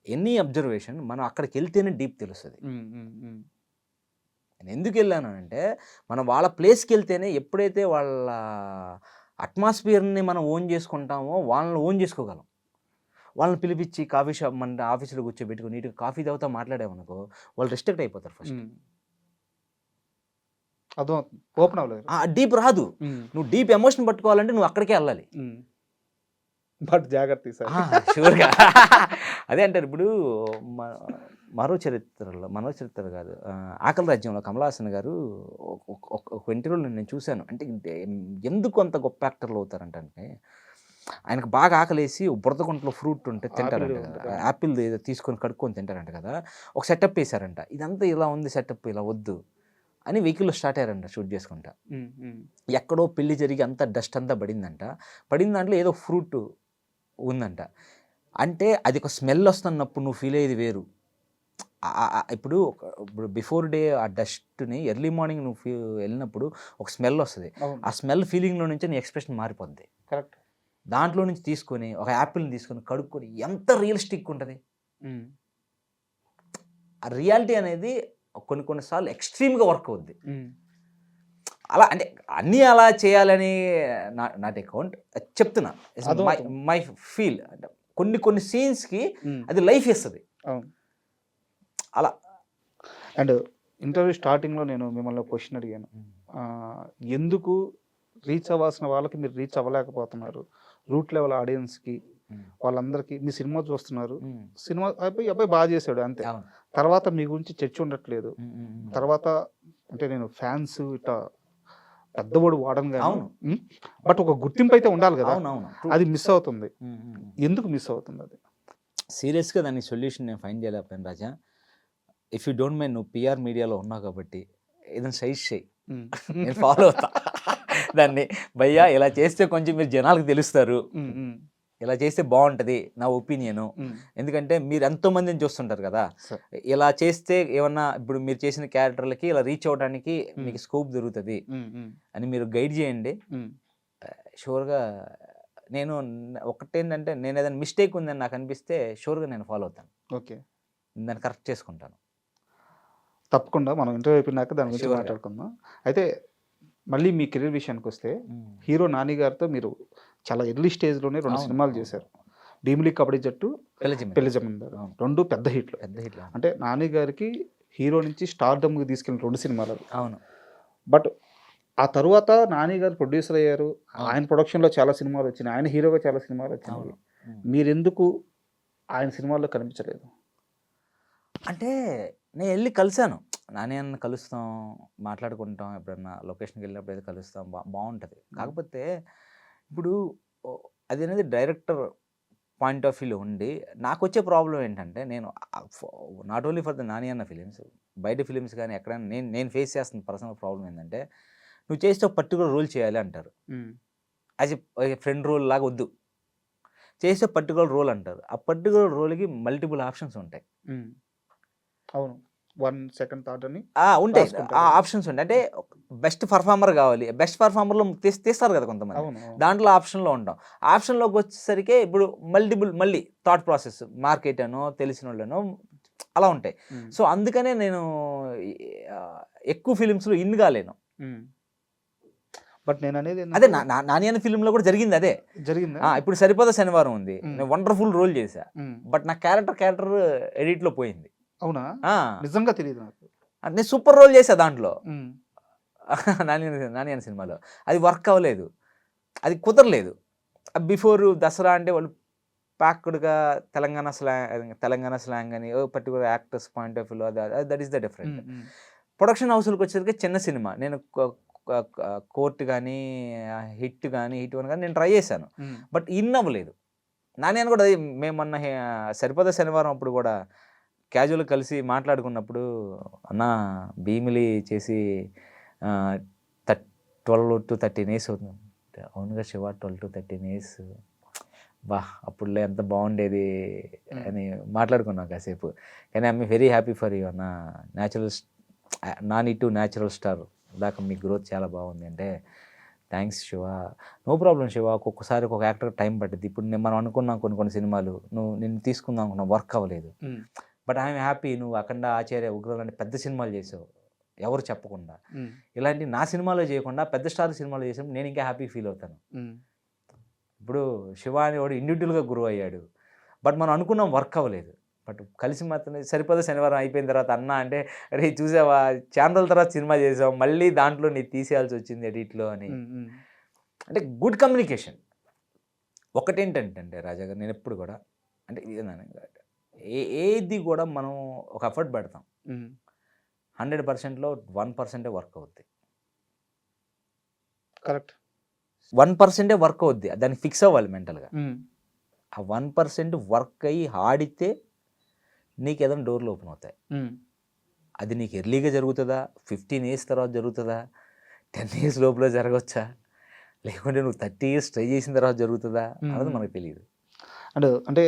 ఎనీ అబ్జర్వేషన్ మనం అక్కడికి వెళ్తేనే డీప్ తెలుస్తుంది. నేను ఎందుకు వెళ్ళాను అంటే, మనం వాళ్ళ ప్లేస్కి వెళ్తేనే, ఎప్పుడైతే వాళ్ళ అట్మాస్ఫియర్ని మనం ఓన్ చేసుకుంటామో వాళ్ళని ఓన్ చేసుకోగలం. వాళ్ళని పిలిపించి కాఫీ షాప్ మన ఆఫీసులో కూర్చోబెట్టుకుని నీట్గా కాఫీ తాగుతా మాట్లాడామనుకో, వాళ్ళు రెస్ట్రిక్ట్ అయిపోతారు ఫస్ట్. ఓపెన్ అవ్వలేదు, డీప్ రాదు. నువ్వు డీప్ ఎమోషన్ పట్టుకోవాలంటే నువ్వు అక్కడికే వెళ్ళాలి. బట్ జాగ్రత్త షూర్గా. అదే అంటారు ఇప్పుడు మరో చరిత్ర కాదు, ఆకలి రాజ్యంలో కమల్ హాసన్ గారు ఒక ఇంటర్వ్యూలో నేను చూశాను. అంటే ఎందుకు అంత గొప్ప యాక్టర్లు అవుతారంటే, ఆయనకు బాగా ఆకలేసి బురదగుంటలో ఫ్రూట్ ఉంటే తింటారంట కదా, యాపిల్ ఏదో తీసుకొని కడుక్కొని తింటారంట కదా, ఒక సెటప్ వేశారంట. ఇదంతా ఇలా ఉంది సెటప్, ఇలా వద్దు అని వెహికల్లో స్టార్ట్ అయ్యారంట షూట్ చేసుకుంటా. ఎక్కడో పెళ్లి జరిగి అంతా డస్ట్ అంతా పడిందంట, పడిన దాంట్లో ఏదో ఫ్రూట్ ఉందంట. అంటే అది ఒక స్మెల్ వస్తున్నప్పుడు నువ్వు ఫీల్ అయ్యేది వేరు. ఇప్పుడు బిఫోర్ డే ఆ డస్ట్ని ఎర్లీ మార్నింగ్ నువ్వు వెళ్ళినప్పుడు ఒక స్మెల్ వస్తుంది. ఆ స్మెల్ ఫీలింగ్లో నుంచి నీ ఎక్స్ప్రెషన్ మారిపోద్ది. కరెక్ట్. దాంట్లో నుంచి తీసుకొని ఒక యాపిల్ని తీసుకొని కడుక్కొని ఎంత రియలిస్టిక్ ఉంటుంది. ఆ రియాలిటీ అనేది కొన్నిసార్లు ఎక్స్ట్రీమ్గా వర్క్ అవుద్ది. అలా అంటే అన్నీ అలా చేయాలని నాట్ అకౌంట్ చెప్తున్నా, మై ఫీల్. అంటే కొన్ని సీన్స్కి అది లైఫ్ ఇస్తుంది అలా. అండ్ ఇంటర్వ్యూ స్టార్టింగ్లో నేను మిమ్మల్ని క్వశ్చన్ అడిగాను, ఎందుకు రీచ్ అవ్వాల్సిన వాళ్ళకి మీరు రీచ్ అవ్వలేకపోతున్నారు, రూట్ లెవెల్ ఆడియన్స్కి వాళ్ళందరికీ మీ సినిమా చూస్తున్నారు, సినిమా అబ్బాయి బాగా చేశాడు అంతే, తర్వాత మీ గురించి చర్చ ఉండట్లేదు, తర్వాత అంటే నేను ఫ్యాన్స్ ఇట్లా పెద్దవాడు వాడను కానీ, బట్ ఒక గుర్తింపు అయితే ఉండాలి కదా, అది మిస్ అవుతుంది. ఎందుకు మిస్ అవుతుంది అది? సీరియస్గా దానికి సొల్యూషన్ నేను ఫైండ్ చేయలేకపోయాను రాజా. ఇఫ్ యూ డోంట్ మైండ్, నువ్వు పిఆర్ మీడియాలో ఉన్నావు కాబట్టి ఏదైనా సైజ్ చేయి, నేను ఫాలో అవుతా దాన్ని. భయ్యా ఇలా చేస్తే కొంచెం మీరు జనాలకు తెలుస్తారు, ఇలా చేస్తే బాగుంటుంది నా ఒపీనియను. ఎందుకంటే మీరు ఎంతోమందిని చూస్తుంటారు కదా, ఇలా చేస్తే ఏమన్నా ఇప్పుడు మీరు చేసిన క్యారెక్టర్లకి ఇలా రీచ్ అవ్వడానికి మీకు స్కోప్ దొరుకుతుంది అని మీరు గైడ్ చేయండి. షూర్గా నేను ఒకటేంటంటే, నేను ఏదైనా మిస్టేక్ ఉందని నాకు అనిపిస్తే షూర్గా నేను ఫాలో అవుతాను. ఓకే, దాన్ని కరెక్ట్ చేసుకుంటాను. తప్పకుండా మనం ఇంటర్వ్యూ అయిపోయినాక దాని గురించి మాట్లాడుకుందాం. అయితే మళ్ళీ మీ కెరీర్ విషయానికి వస్తే, హీరో నాని గారితో మీరు చాలా ఎర్లీ స్టేజ్లోనే 2 సినిమాలు చేశారు. భీమిలి కబడ్డీ జట్టు, పెళ్లి జమీందారు, 2 పెద్ద హిట్లు. అంటే నాని గారికి హీరో నుంచి స్టార్డమ్కి తీసుకెళ్ళిన 2 సినిమాలు. అవును. బట్ ఆ తర్వాత నాని గారు ప్రొడ్యూసర్ అయ్యారు, ఆయన ప్రొడక్షన్లో చాలా సినిమాలు వచ్చినాయి, ఆయన హీరోగా చాలా సినిమాలు వచ్చినాయి. మీరెందుకు ఆయన సినిమాల్లో కనిపించలేదు? అంటే నేను వెళ్ళి కలిశాను, నాని అన్న కలుస్తాం, మాట్లాడుకుంటాం, ఎప్పుడన్నా లొకేషన్కి వెళ్ళినప్పుడు అయితే కలుస్తాం, బాగుంటుంది. కాకపోతే ఇప్పుడు అది అనేది డైరెక్టర్ పాయింట్ ఆఫ్ వ్యూలో ఉండి నాకు వచ్చే ప్రాబ్లం ఏంటంటే, నేను not only for the Nani అన్న ఫిలిమ్స్, బయట ఫిలిమ్స్ కానీ ఎక్కడైనా నేను ఫేస్ చేస్తున్న పర్సనల్ ప్రాబ్లం ఏంటంటే, నువ్వు చేస్తే ఒక పర్టికులర్ రోల్ చేయాలి అంటారు. యాజ్ ఏ ఫ్రెండ్ రోల్ లాగా వద్దు, చేసే పర్టికులర్ రోల్ అంటారు. ఆ పర్టికులర్ రోల్కి మల్టిపుల్ ఆప్షన్స్ ఉంటాయి. అవును, 1 సెకండ్ థాట్ అని ఉంటాయి, రాసుకుంటారు. ఆ ఆప్షన్స్ ఉంటాయి. అంటే బెస్ట్ పర్ఫార్మర్ కావాలి, బెస్ట్ పర్ఫార్మర్లో తీస్తారు కదా కొంతమంది, అవును దాంట్లో ఆప్షన్లో ఉంటాం. ఆప్షన్లోకి వచ్చేసరికి ఇప్పుడు మళ్ళీ థాట్ ప్రాసెస్, మార్కెట్ అనో తెలిసిన వాళ్ళనో అలా ఉంటాయి. సో అందుకనే నేను ఎక్కువ ఫిలిమ్స్లో ఇన్ కాలేను. బట్ నేను అనేది అదే నాని అనే ఫిలింలో కూడా జరిగింది అదే. జరిగింది. ఇప్పుడు సరిపోదా శనివారం ఉంది, నేను వండర్ఫుల్ రోల్ చేశా, బట్ నా క్యారెక్టర్ ఎడిట్లో పోయింది. అవునా, నిజంగా తెలియదు నాకు. నేను సూపర్ రోల్ చేశా దాంట్లో, నాని అనే సినిమాలో. అది వర్క్ అవ్వలేదు, అది కుదరలేదు. బిఫోర్ దసరా అంటే వాళ్ళు ప్యాక్డ్గా తెలంగాణ స్లాంగ్ అని పర్టికులర్ యాక్టర్స్ పాయింట్ ఆఫ్ వ్యూలో that is the different. Production హౌస్కి వచ్చేసరికి చిన్న సినిమా, నేను కోర్ట్ కానీ హిట్ 1 కానీ నేను ట్రై చేశాను, బట్ ఇన్ అవ్వలేదు. నాని అని కూడా మేము మొన్న సరిపోదా శనివారం అప్పుడు కూడా క్యాజువల్గా కలిసి మాట్లాడుకున్నప్పుడు, అన్న భీమిలి చేసి 12 to 13 years అవుతుంది. అవునుగా శివ, 12 to 13 years, అప్పుడులో ఎంత బాగుండేది అని మాట్లాడుకున్నాం కాసేపు. కానీ I'm very happy for you అన్న, నాని టు న్యాచురల్ స్టార్ దాకా మీ గ్రోత్ చాలా బాగుంది అంటే, thanks Shiva, no problem Shiva, ఒక్కొక్కసారి ఒక్కొక్క యాక్టర్ టైం పట్టింది. ఇప్పుడు మనం అనుకున్నాం కొన్ని సినిమాలు నిన్ను తీసుకుందాం అనుకున్నాం, వర్క్ అవ్వలేదు. బట్ ఐఎమ్ హ్యాపీ, నువ్వు అఖండ, ఆచార్య, ఉగ్ర లాంటి పెద్ద సినిమాలు చేసావు ఎవరు చెప్పకుండా. ఇలాంటి నా సినిమాలో చేయకుండా పెద్ద స్టార్ సినిమాలో చేసినప్పుడు నేను ఇంకా హ్యాపీ ఫీల్ అవుతాను. ఇప్పుడు శివ అనేవాడు ఇండివిజువల్గా గ్రో అయ్యాడు, బట్ మనం అనుకున్నాం వర్క్ అవ్వలేదు. బట్ కలిసి మాత్రం సరిపోదా శనివారం అయిపోయిన తర్వాత అన్న అంటే, అరే చూసావా చాలా రోజుల తర్వాత సినిమా చేసావు, మళ్ళీ దాంట్లో నీ తీసేయాల్సి వచ్చింది ఎడిట్లో అని. అంటే గుడ్ కమ్యూనికేషన్. ఒకటేంటంటే రాజా గారు, నేను ఎప్పుడు కూడా అంటే ఏది కూడా మనం ఒక ఎఫర్ట్ పెడతాం, 100%లో 1% వర్క్ అవుద్ది. కరెక్ట్, 1% వర్క్ అవుద్ది, దాన్ని ఫిక్స్ అవ్వాలి మెంటల్గా. ఆ 1% వర్క్ అయ్యి ఆడితే నీకు ఏదైనా డోర్లు ఓపెన్ అవుతాయి. అది నీకు ఎర్లీగా జరుగుతుందా, 15 years తర్వాత జరుగుతుందా, 10 years లోపల జరగవచ్చా, లేకుంటే నువ్వు 30 years ట్రై చేసిన తర్వాత జరుగుతుందా అన్నది మనకు తెలియదు. అంటే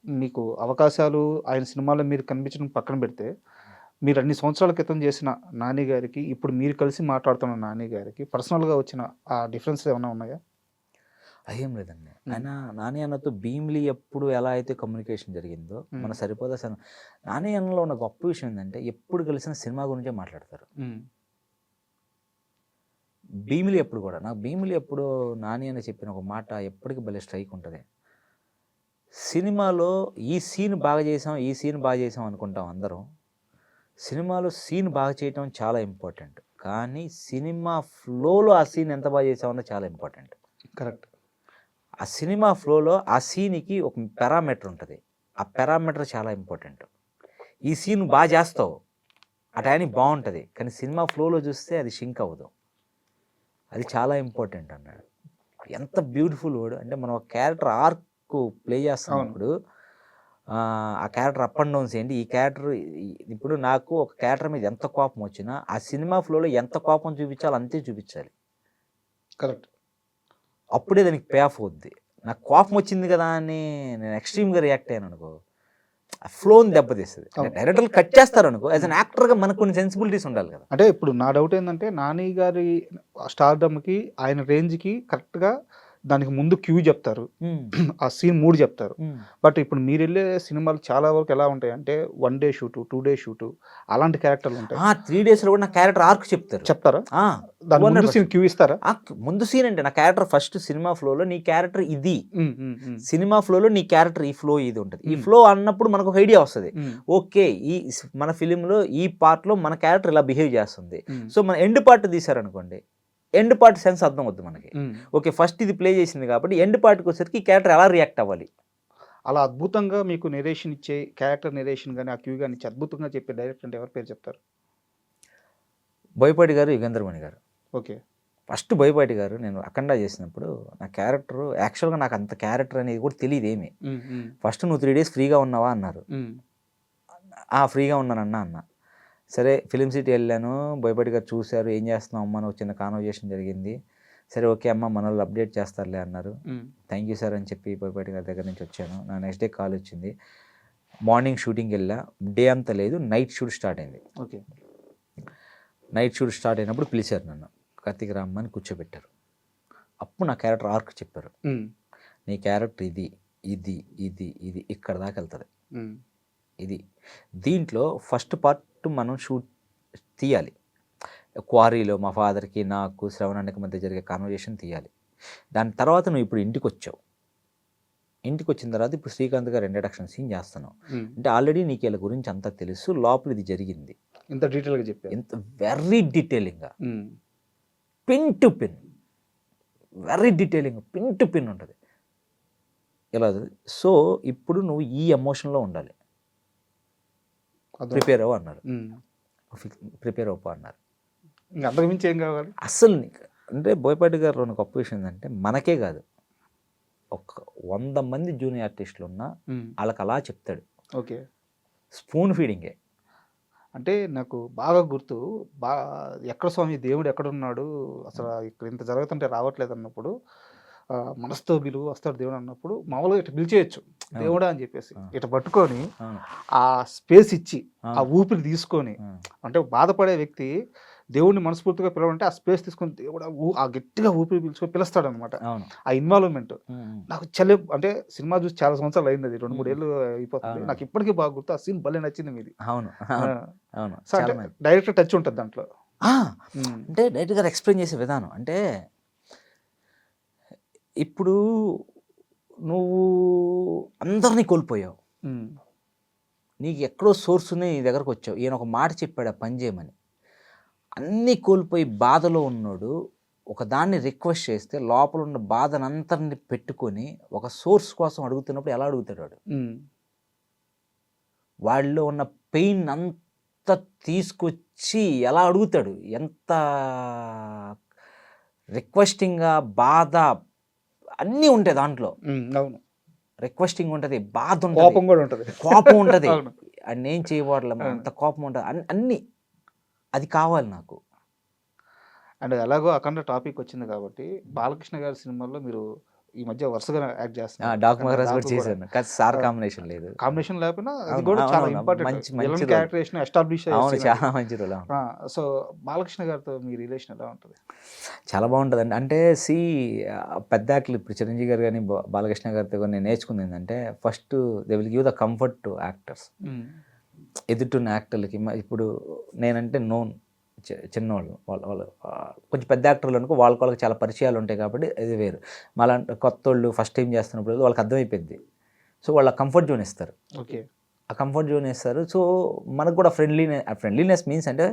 మీకు అవకాశాలు ఆయన సినిమాలో మీరు కనిపించడం పక్కన పెడితే, మీరు అన్ని సంవత్సరాల క్రితం చేసిన నాని గారికి ఇప్పుడు మీరు కలిసి మాట్లాడుతున్న నాని గారికి పర్సనల్గా వచ్చిన ఆ డిఫరెన్స్ ఏమైనా ఉన్నాయా? అదేం లేదండి. ఆయన నాని అన్నతో భీమ్లీ ఎప్పుడు ఎలా అయితే కమ్యూనికేషన్ జరిగిందో మన సరిపోదా నాని అన్నలో ఉన్న గొప్ప విషయం ఏంటంటే, ఎప్పుడు కలిసిన సినిమా గురించే మాట్లాడతారు. భీమ్లీ ఎప్పుడు కూడా, నాకు భీమ్లీ ఎప్పుడు నాని అని చెప్పిన ఒక మాట ఎప్పటికీ భలే స్ట్రైక్ ఉంటుంది. సినిమాలో ఈ సీన్ బాగా చేసాం అనుకుంటాం అందరం. సినిమాలో సీన్ బాగా చేయటం చాలా ఇంపార్టెంట్, కానీ సినిమా ఫ్లోలో ఆ సీన్ ఎంత బాగా చేసామన్నది చాలా ఇంపార్టెంట్. కరెక్ట్. ఆ సినిమా ఫ్లోలో ఆ సీన్కి ఒక పారామీటర్ ఉంటుంది, ఆ పారామీటర్ చాలా ఇంపార్టెంట్. ఈ సీన్ బాగా చేస్తావు, ఆ టైంకి బాగుంటుంది, కానీ సినిమా ఫ్లోలో చూస్తే అది షింక్ అవ్వదు. అది చాలా ఇంపార్టెంట్ అన్నాడు. ఎంత బ్యూటిఫుల్ వర్డ్ అంటే, మనం ఒక క్యారెక్టర్ ఆర్క్ ప్లే చేస్తున్నప్పుడు ఆ క్యారెక్టర్ అప్ అండ్ డౌన్స్ ఏంటి, ఈ క్యారెక్టర్ ఇప్పుడు నాకు ఒక క్యారెక్టర్ మీద ఎంత కోపం వచ్చినా ఆ సినిమా ఫ్లోలో ఎంత కోపం చూపించాలో అంతే చూపించాలి. కరెక్ట్. అప్పుడే దానికి పే ఆఫ్ అవుద్ది. నాకు కోపం వచ్చింది కదా అని నేను ఎక్స్ట్రీమ్గా రియాక్ట్ అయ్యాను అనుకో, ఆ ఫ్లోని దెబ్బతీస్తుంది. డైరెక్టర్లు కట్ చేస్తారు అనుకో, యాజ్ అన్ యాక్టర్గా మనకు కొన్ని సెన్సిబిలిటీస్ ఉండాలి కదా. అంటే ఇప్పుడు నా డౌట్ ఏంటంటే, నాని గారి స్టార్డమ్కి ఆయన రేంజ్కి కరెక్ట్గా దానికి ముందు క్యూ చెప్తారు, ఆ సీన్ 3 చెప్తారు. బట్ ఇప్పుడు మీరు వెళ్ళే సినిమాలు చాలా వరకు ఎలా ఉంటాయి అంటే, 1 day షూటు, 2 day షూటు, అలాంటి క్యారెక్టర్లు ఉంటాయి. 3 days లో కూడా నా క్యారెక్టర్ ఆర్క్ చెప్తారా? దాని ముందు సీన్ క్యూ ఇస్తారా? ముందు సీన్ అంటే నా క్యారెక్టర్ ఫస్ట్ సినిమా ఫ్లోలో నీ క్యారెక్టర్ ఇది, సినిమా ఫ్లోలో నీ క్యారెక్టర్ ఈ ఫ్లో ఇది ఉంటుంది. ఈ ఫ్లో అన్నప్పుడు మనకు ఒక ఐడియా వస్తుంది, ఓకే ఈ మన ఫిలింలో ఈ పార్ట్లో మన క్యారెక్టర్ ఇలా బిహేవ్ చేస్తుంది. సో మన ఎండ్ పార్ట్ తీసారనుకోండి, ఎండ్ పార్ట్ సెన్స్ అర్థం అవుతుంది మనకి. ఓకే ఫస్ట్ ఇది ప్లే చేసింది కాబట్టి ఎండ్ పార్ట్కి వచ్చేసరికి ఈ క్యారెక్టర్ ఎలా రియాక్ట్ అవ్వాలి. అలా అద్భుతంగా మీకు నెరేషన్ ఇచ్చే క్యారెక్టర్ నెరేషన్ కానీ ఆ క్యూ కానీ ఇచ్చే అద్భుతంగా చెప్పే డైరెక్టర్ అంటే ఎవరి పేరు చెప్తారు? బోయపాటి గారు, యుగేంద్రమణి గారు. ఓకే. ఫస్ట్ బోయపాటి గారు నేను అఖండ చేసినప్పుడు నా క్యారెక్టర్ యాక్చువల్గా నాకు అంత క్యారెక్టర్ అనేది కూడా తెలియదు ఏమి. ఫస్ట్ నువ్వు 3 days ఫ్రీగా ఉన్నావా అన్నారు. ఫ్రీగా ఉన్నానన్నా అన్న. సరే ఫిలిం సిటీ వెళ్ళాను, బోయపాటి గారు చూశారు, ఏం చేస్తున్నావు అమ్మ, నువ్వు చిన్న కాన్వర్జేషన్ జరిగింది. సరే ఓకే అమ్మ మన వాళ్ళు అప్డేట్ చేస్తారులే అన్నారు. థ్యాంక్ యూ సార్ అని చెప్పి బోయపాటి గారి దగ్గర నుంచి వచ్చాను. నా నెక్స్ట్ డే కాల్ వచ్చింది. మార్నింగ్ షూటింగ్కి వెళ్ళా, డే అంతా లేదు, నైట్ షూట్ స్టార్ట్ అయింది. ఓకే. నైట్ షూట్ స్టార్ట్ అయినప్పుడు పిలిచారు నన్ను, కార్తీక్ రామ్మని కూర్చోబెట్టారు. అప్పుడు నా క్యారెక్టర్ ఆర్క్ చెప్పారు. నీ క్యారెక్టర్ ఇది ఇది ఇది ఇది ఇక్కడ దాకా వెళ్తుంది, ఇది దీంట్లో ఫస్ట్ పార్ట్ మనం షూట్ తీయాలి. క్వారీలో మా ఫాదర్కి నాకు శ్రవణానికి మధ్య జరిగే కాన్వర్జేషన్ తీయాలి. దాని తర్వాత నువ్వు ఇప్పుడు ఇంటికి వచ్చావు, ఇంటికి వచ్చిన తర్వాత ఇప్పుడు శ్రీకాంత్ గారు ఇంట్రడక్షన్ సీన్ చేస్తున్నావు అంటే ఆల్రెడీ నీకు వీళ్ళ గురించి అంతా తెలుసు, లోపల ఇది జరిగింది, ఇంత డీటెయిల్గా చెప్పారు, ఎంత వెరీ డీటెయిలింగ్గా, pin to pin, very detailing, pin to pin ఉంటుంది ఇలా. సో ఇప్పుడు నువ్వు ఈ ఎమోషన్లో ఉండాలి, ప్రిపేర్ అవ్వ అన్నారు, ప్రిపేర్ అవ్వ అన్నారు. ఇంకా అంతకుమించి ఏం కావాలి అసలు అంటే బోయపాటి గారు ఉన్న గొప్ప విషయం ఏంటంటే మనకే కాదు, ఒక 100 మంది జూనియర్ ఆర్టిస్టులు ఉన్నా వాళ్ళకి అలా చెప్తాడు. ఓకే. స్పూన్ ఫీడింగే. అంటే నాకు బాగా గుర్తు, ఎక్కడ స్వామి దేవుడు ఎక్కడున్నాడు అసలు, ఇక్కడ ఇంత జరుగుతుంటే రావట్లేదు అన్నప్పుడు మనసుతో పిలువు వస్తాడు దేవుడు అన్నప్పుడు మామూలుగా ఇట్లా పిలిచేయచ్చు దేవుడా అని చెప్పేసి, ఇట్లా పట్టుకొని ఆ స్పేస్ ఇచ్చి ఆ ఊపిరి తీసుకొని, అంటే బాధపడే వ్యక్తి దేవుడిని మనస్ఫూర్తిగా పిలవాలంటే ఆ స్పేస్ తీసుకొని దేవుడు ఆ గట్టిగా ఊపిరి పీల్చుకొని పిలుస్తాడు అనమాట. ఆ ఇన్వాల్వ్మెంట్ నాకు అంటే సినిమా చూసి చాలా సంవత్సరాలు అయింది, అది 2-3 ఏళ్ళు అయిపోతుంది. నాకు ఇప్పటికీ బాగా గుర్తు, ఆ సీన్ భలే నచ్చింది మీది. అంటే డైరెక్ట్ టచ్ ఉంటుంది దాంట్లో. అంటే డైరెక్ట్ గారు ఎక్స్ప్లెయిన్ చేసే విధానం అంటే, ఇప్పుడు నువ్వు అందరినీ కోల్పోయావు, నీకు ఎక్కడో సోర్స్ నీ దగ్గరకు వచ్చావు, ఈయన ఒక మాట చెప్పాడు ఆ పని చేయమని, అన్నీ కోల్పోయి బాధలో ఉన్నాడు, ఒక దాన్ని రిక్వెస్ట్ చేస్తే లోపల ఉన్న బాధనంతరిని పెట్టుకొని ఒక సోర్స్ కోసం అడుగుతున్నప్పుడు ఎలా అడుగుతాడు వాడు, వాళ్ళలో ఉన్న పెయిన్ అంతా తీసుకొచ్చి ఎలా అడుగుతాడు, ఎంత రిక్వెస్టింగ్గా, బాధ అన్నీ ఉంటాయి దాంట్లో. అవును, రిక్వెస్టింగ్ ఉంటుంది, బాధ ఉంటుంది, కోపం కూడా ఉంటుంది, కోపం ఉంటుంది, అండ్ ఏం చేయబడలేము అంత కోపం ఉంటుంది, అన్నీ అది కావాలి నాకు. అండ్ ఎలాగో అఖండ టాపిక్ వచ్చింది కాబట్టి బాలకృష్ణ గారి సినిమాల్లో మీరు ఈ మధ్య వరుసగా యాక్ట్ చేస్తున్నారు. డాక్ మహారాజ్ కూడా చేశాను, కానీ సార్ కాంబినేషన్ లేదు, కాంబినేషన్ లేకపోయినా అది కూడా చాలా ఇంపార్టెంట్ క్యారెక్టరేషన్ ఎస్టాబ్లిష్. అవును, చాలా మంచి రోల్. సో బాలకృష్ణ గారితో మీ రిలేషన్ ఎలా ఉంటుంది? చాలా బాగుంటుంది అండి. అంటే పెద్ద యాక్టర్లు ఇప్పుడు చిరంజీవి గారు కానీ బాలకృష్ణ గారితో నేను నేర్చుకుంది ఏంటంటే, first they will give the comfort to actors. ఎదుటిన్న యాక్టర్లకి ఇప్పుడు నేనంటే నోన్ చిన్నవాళ్ళు, వాళ్ళు కొంచెం పెద్ద యాక్టర్లు అనుకో వాళ్ళకి చాలా పరిచయాలు ఉంటాయి కాబట్టి అది వేరు. మళ్ళీ కొత్త వాళ్ళు ఫస్ట్ టైం చేస్తున్నప్పుడు వాళ్ళకి అర్థమైపోయింది, సో వాళ్ళ కంఫర్ట్ జోన్ ఇస్తారు. ఓకే. ఆ కంఫర్ట్ జోన్ ఇస్తారు, సో మనకు కూడా ఫ్రెండ్లీనెస్ మీన్స్ అంటే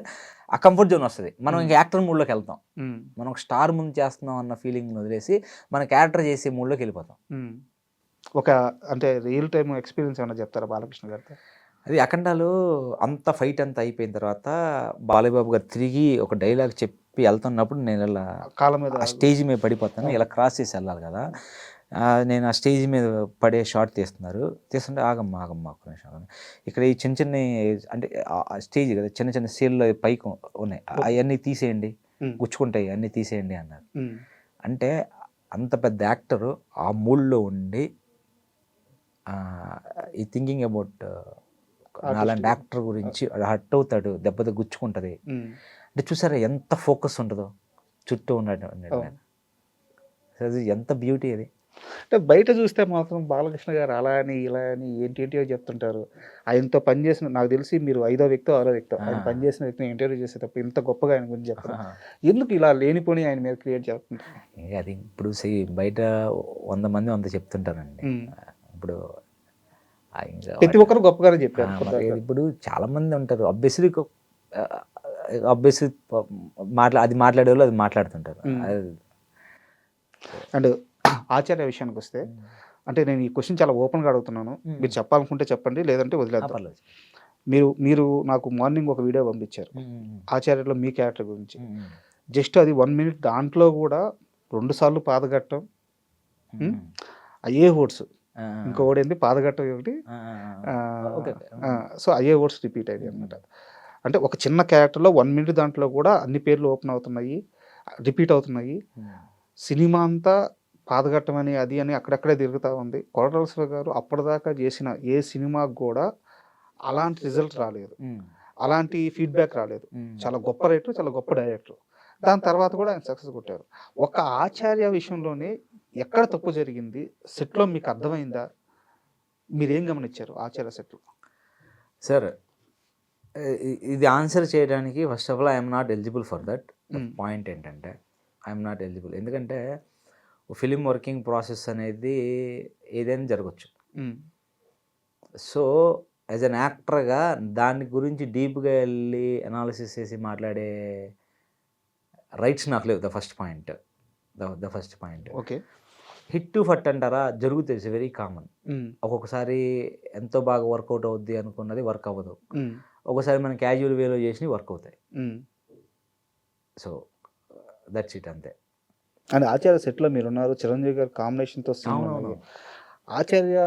ఆ కంఫర్ట్ జోన్ వస్తుంది, మనం ఇంకా యాక్టర్ మూడ్లోకి వెళ్తాం, మనం ఒక స్టార్ ముందు చేస్తున్నాం అన్న ఫీలింగ్ వదిలేసి మన క్యారెక్టర్ చేసే మూడ్లోకి వెళ్ళిపోతాం. ఒక అంటే రియల్ టైమ్ ఎక్స్పీరియన్స్ ఏమైనా చెప్తారా బాలకృష్ణ గారితో? అది అఖండాలో అంత ఫైట్ అంతా అయిపోయిన తర్వాత బాలయ్యబాబు గారు తిరిగి ఒక డైలాగ్ చెప్పి వెళ్తున్నప్పుడు నేను ఇలా కాళ్ళ మీద స్టేజ్ మీద పడిపోతాను, ఇలా క్రాస్ చేసి వెళ్ళాలి కదా, నేను ఆ స్టేజ్ మీద పడే షాట్ తీస్తుంటే ఆగమ్మా ఒక్క నిమిషం, ఇక్కడ ఈ చిన్న అంటే స్టేజ్ కదా, చిన్న సీన్లో పైకి ఉన్నాయి, అవన్నీ తీసేయండి, గుచ్చుకుంటాయి అన్నీ తీసేయండి అన్నారు. అంటే అంత పెద్ద యాక్టరు ఆ మూడ్లో ఉండి ఈ థింకింగ్ అబౌట్ అలాంటి యాక్టర్ గురించి హర్ట్ అవుతాడు, దెబ్బతో గుచ్చుకుంటుంది అంటే చూసారా ఎంత ఫోకస్ ఉంటుందో చుట్టూ ఉండడం, అది ఎంత బ్యూటీ అది. అంటే బయట చూస్తే మాత్రం బాలకృష్ణ గారు అలా అని ఇలా అని ఏంటో చెప్తుంటారు. ఆయనతో పనిచేసిన, నాకు తెలిసి మీరు 5వ వ్యక్తి 6వ వ్యక్తి ఆయన పనిచేసిన వ్యక్తిని ఇంటర్వ్యూ చేసేటప్పుడు ఇంత గొప్పగా ఆయన గురించి చెప్తారు. ఎందుకు ఇలా లేనిపోని ఆయన మీద క్రియేట్ చేస్తుంటారు? అది ఇప్పుడు బయట 100 మంది 100 చెప్తుంటారండి. ఇప్పుడు ప్రతి ఒక్కరు గొప్పగానే చెప్పారు. ఇప్పుడు చాలా మంది ఉంటారు, అబ్వియస్లీ అది మాట్లాడే వాళ్ళు అది మాట్లాడుతుంటారు. అండ్ ఆచార్య విషయానికి వస్తే, అంటే నేను ఈ క్వశ్చన్ చాలా ఓపెన్గా అడుగుతున్నాను, మీరు చెప్పాలనుకుంటే చెప్పండి, లేదంటే వదిలేద్దాం. మీరు మీరు నాకు మార్నింగ్ ఒక వీడియో పంపించారు ఆచార్యలో మీ క్యారెక్టర్ గురించి. జస్ట్ అది 1 మినిట్, దాంట్లో కూడా 2 సార్లు పాదఘట్టం, అయ్యే వర్డ్స్, ఇంకొకటి ఏంటి పాదఘట్టం ఒకటి, సో అయ్యే వర్డ్స్ రిపీట్ అయ్యాయి అనమాట. అంటే ఒక చిన్న క్యారెక్టర్లో 1 మినిట్ దాంట్లో కూడా అన్ని పేర్లు ఓపెన్ అవుతున్నాయి, రిపీట్ అవుతున్నాయి. సినిమా అంతా పాదఘట్టం అని అది అని అక్కడక్కడే తిరుగుతూ ఉంది. కొరటాల శివ గారు అప్పటిదాకా చేసిన ఏ సినిమాకు కూడా అలాంటి రిజల్ట్ రాలేదు, అలాంటి ఫీడ్బ్యాక్ రాలేదు. చాలా గొప్ప రైటర్, చాలా గొప్ప డైరెక్టర్. దాని తర్వాత కూడా ఆయన సక్సెస్ కొట్టారు. ఒక ఆచార్య విషయంలోనే ఎక్కడ తప్పు జరిగింది సెట్లో మీకు అర్థమైందా? మీరేం గమనించారు ఆచార్య సెట్లో? సార్, ఇది ఆన్సర్ చేయడానికి first of all I'm not eligible for that. Point ఏంటంటే ఐఎమ్ నాట్ ఎలిజిబుల్. ఎందుకంటే ఫిలిం వర్కింగ్ ప్రాసెస్ అనేది ఏదైనా జరగచ్చు. సో యాజ్ అన్ యాక్టర్గా దాని గురించి డీప్గా వెళ్ళి అనాలిసిస్ చేసి మాట్లాడే రైట్స్ నాకు లేవు. The first point. Okay. Hit to ఫట్ అంటారా, జరుగుతుంది. It's very common. ఒక్కొక్కసారి ఎంతో బాగా వర్కౌట్ అవుద్ది అనుకున్నది వర్క్ అవ్వదు. ఒకసారి మనం క్యాజువల్ వేలో చేసినవి వర్క్ అవుతాయి. సో దట్స్ ఇట్, అంతే. అండ్ ఆచార్య సెట్లో మీరున్నారు, చిరంజీవి గారు కాంబినేషన్తో సినిమా. ఆచార్య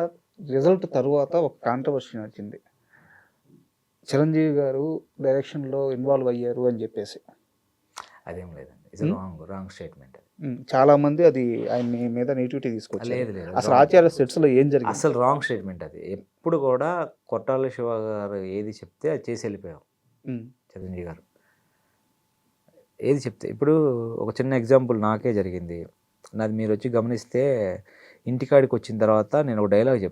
రిజల్ట్ తర్వాత ఒక కాంట్రవర్సీ నడిచింది, చిరంజీవి గారు డైరెక్షన్లో ఇన్వాల్వ్ అయ్యారు అని చెప్పేసి. అదేం లేదండి, ఇట్స్ రాంగ్ స్టేట్మెంట్. చాలా మంది అది ఆయన మీద నెగిటివిటీ తీసుకొచ్చారు. లేదు, అసలు ఆచార్య సెట్స్లో ఏం జరిగింది? అసలు రాంగ్ స్టేట్మెంట్ అది. ఎప్పుడు కూడా కొట్టాల శివ గారు ఏది చెప్తే అది చేసి వెళ్ళిపోయాం. చిరంజీవి గారు ఏది చెప్తే, ఇప్పుడు ఒక చిన్న ఎగ్జాంపుల్ నాకే జరిగింది. నాది మీరు వచ్చి గమనిస్తే, ఇంటికాడికి వచ్చిన తర్వాత నేను ఒక డైలాగ్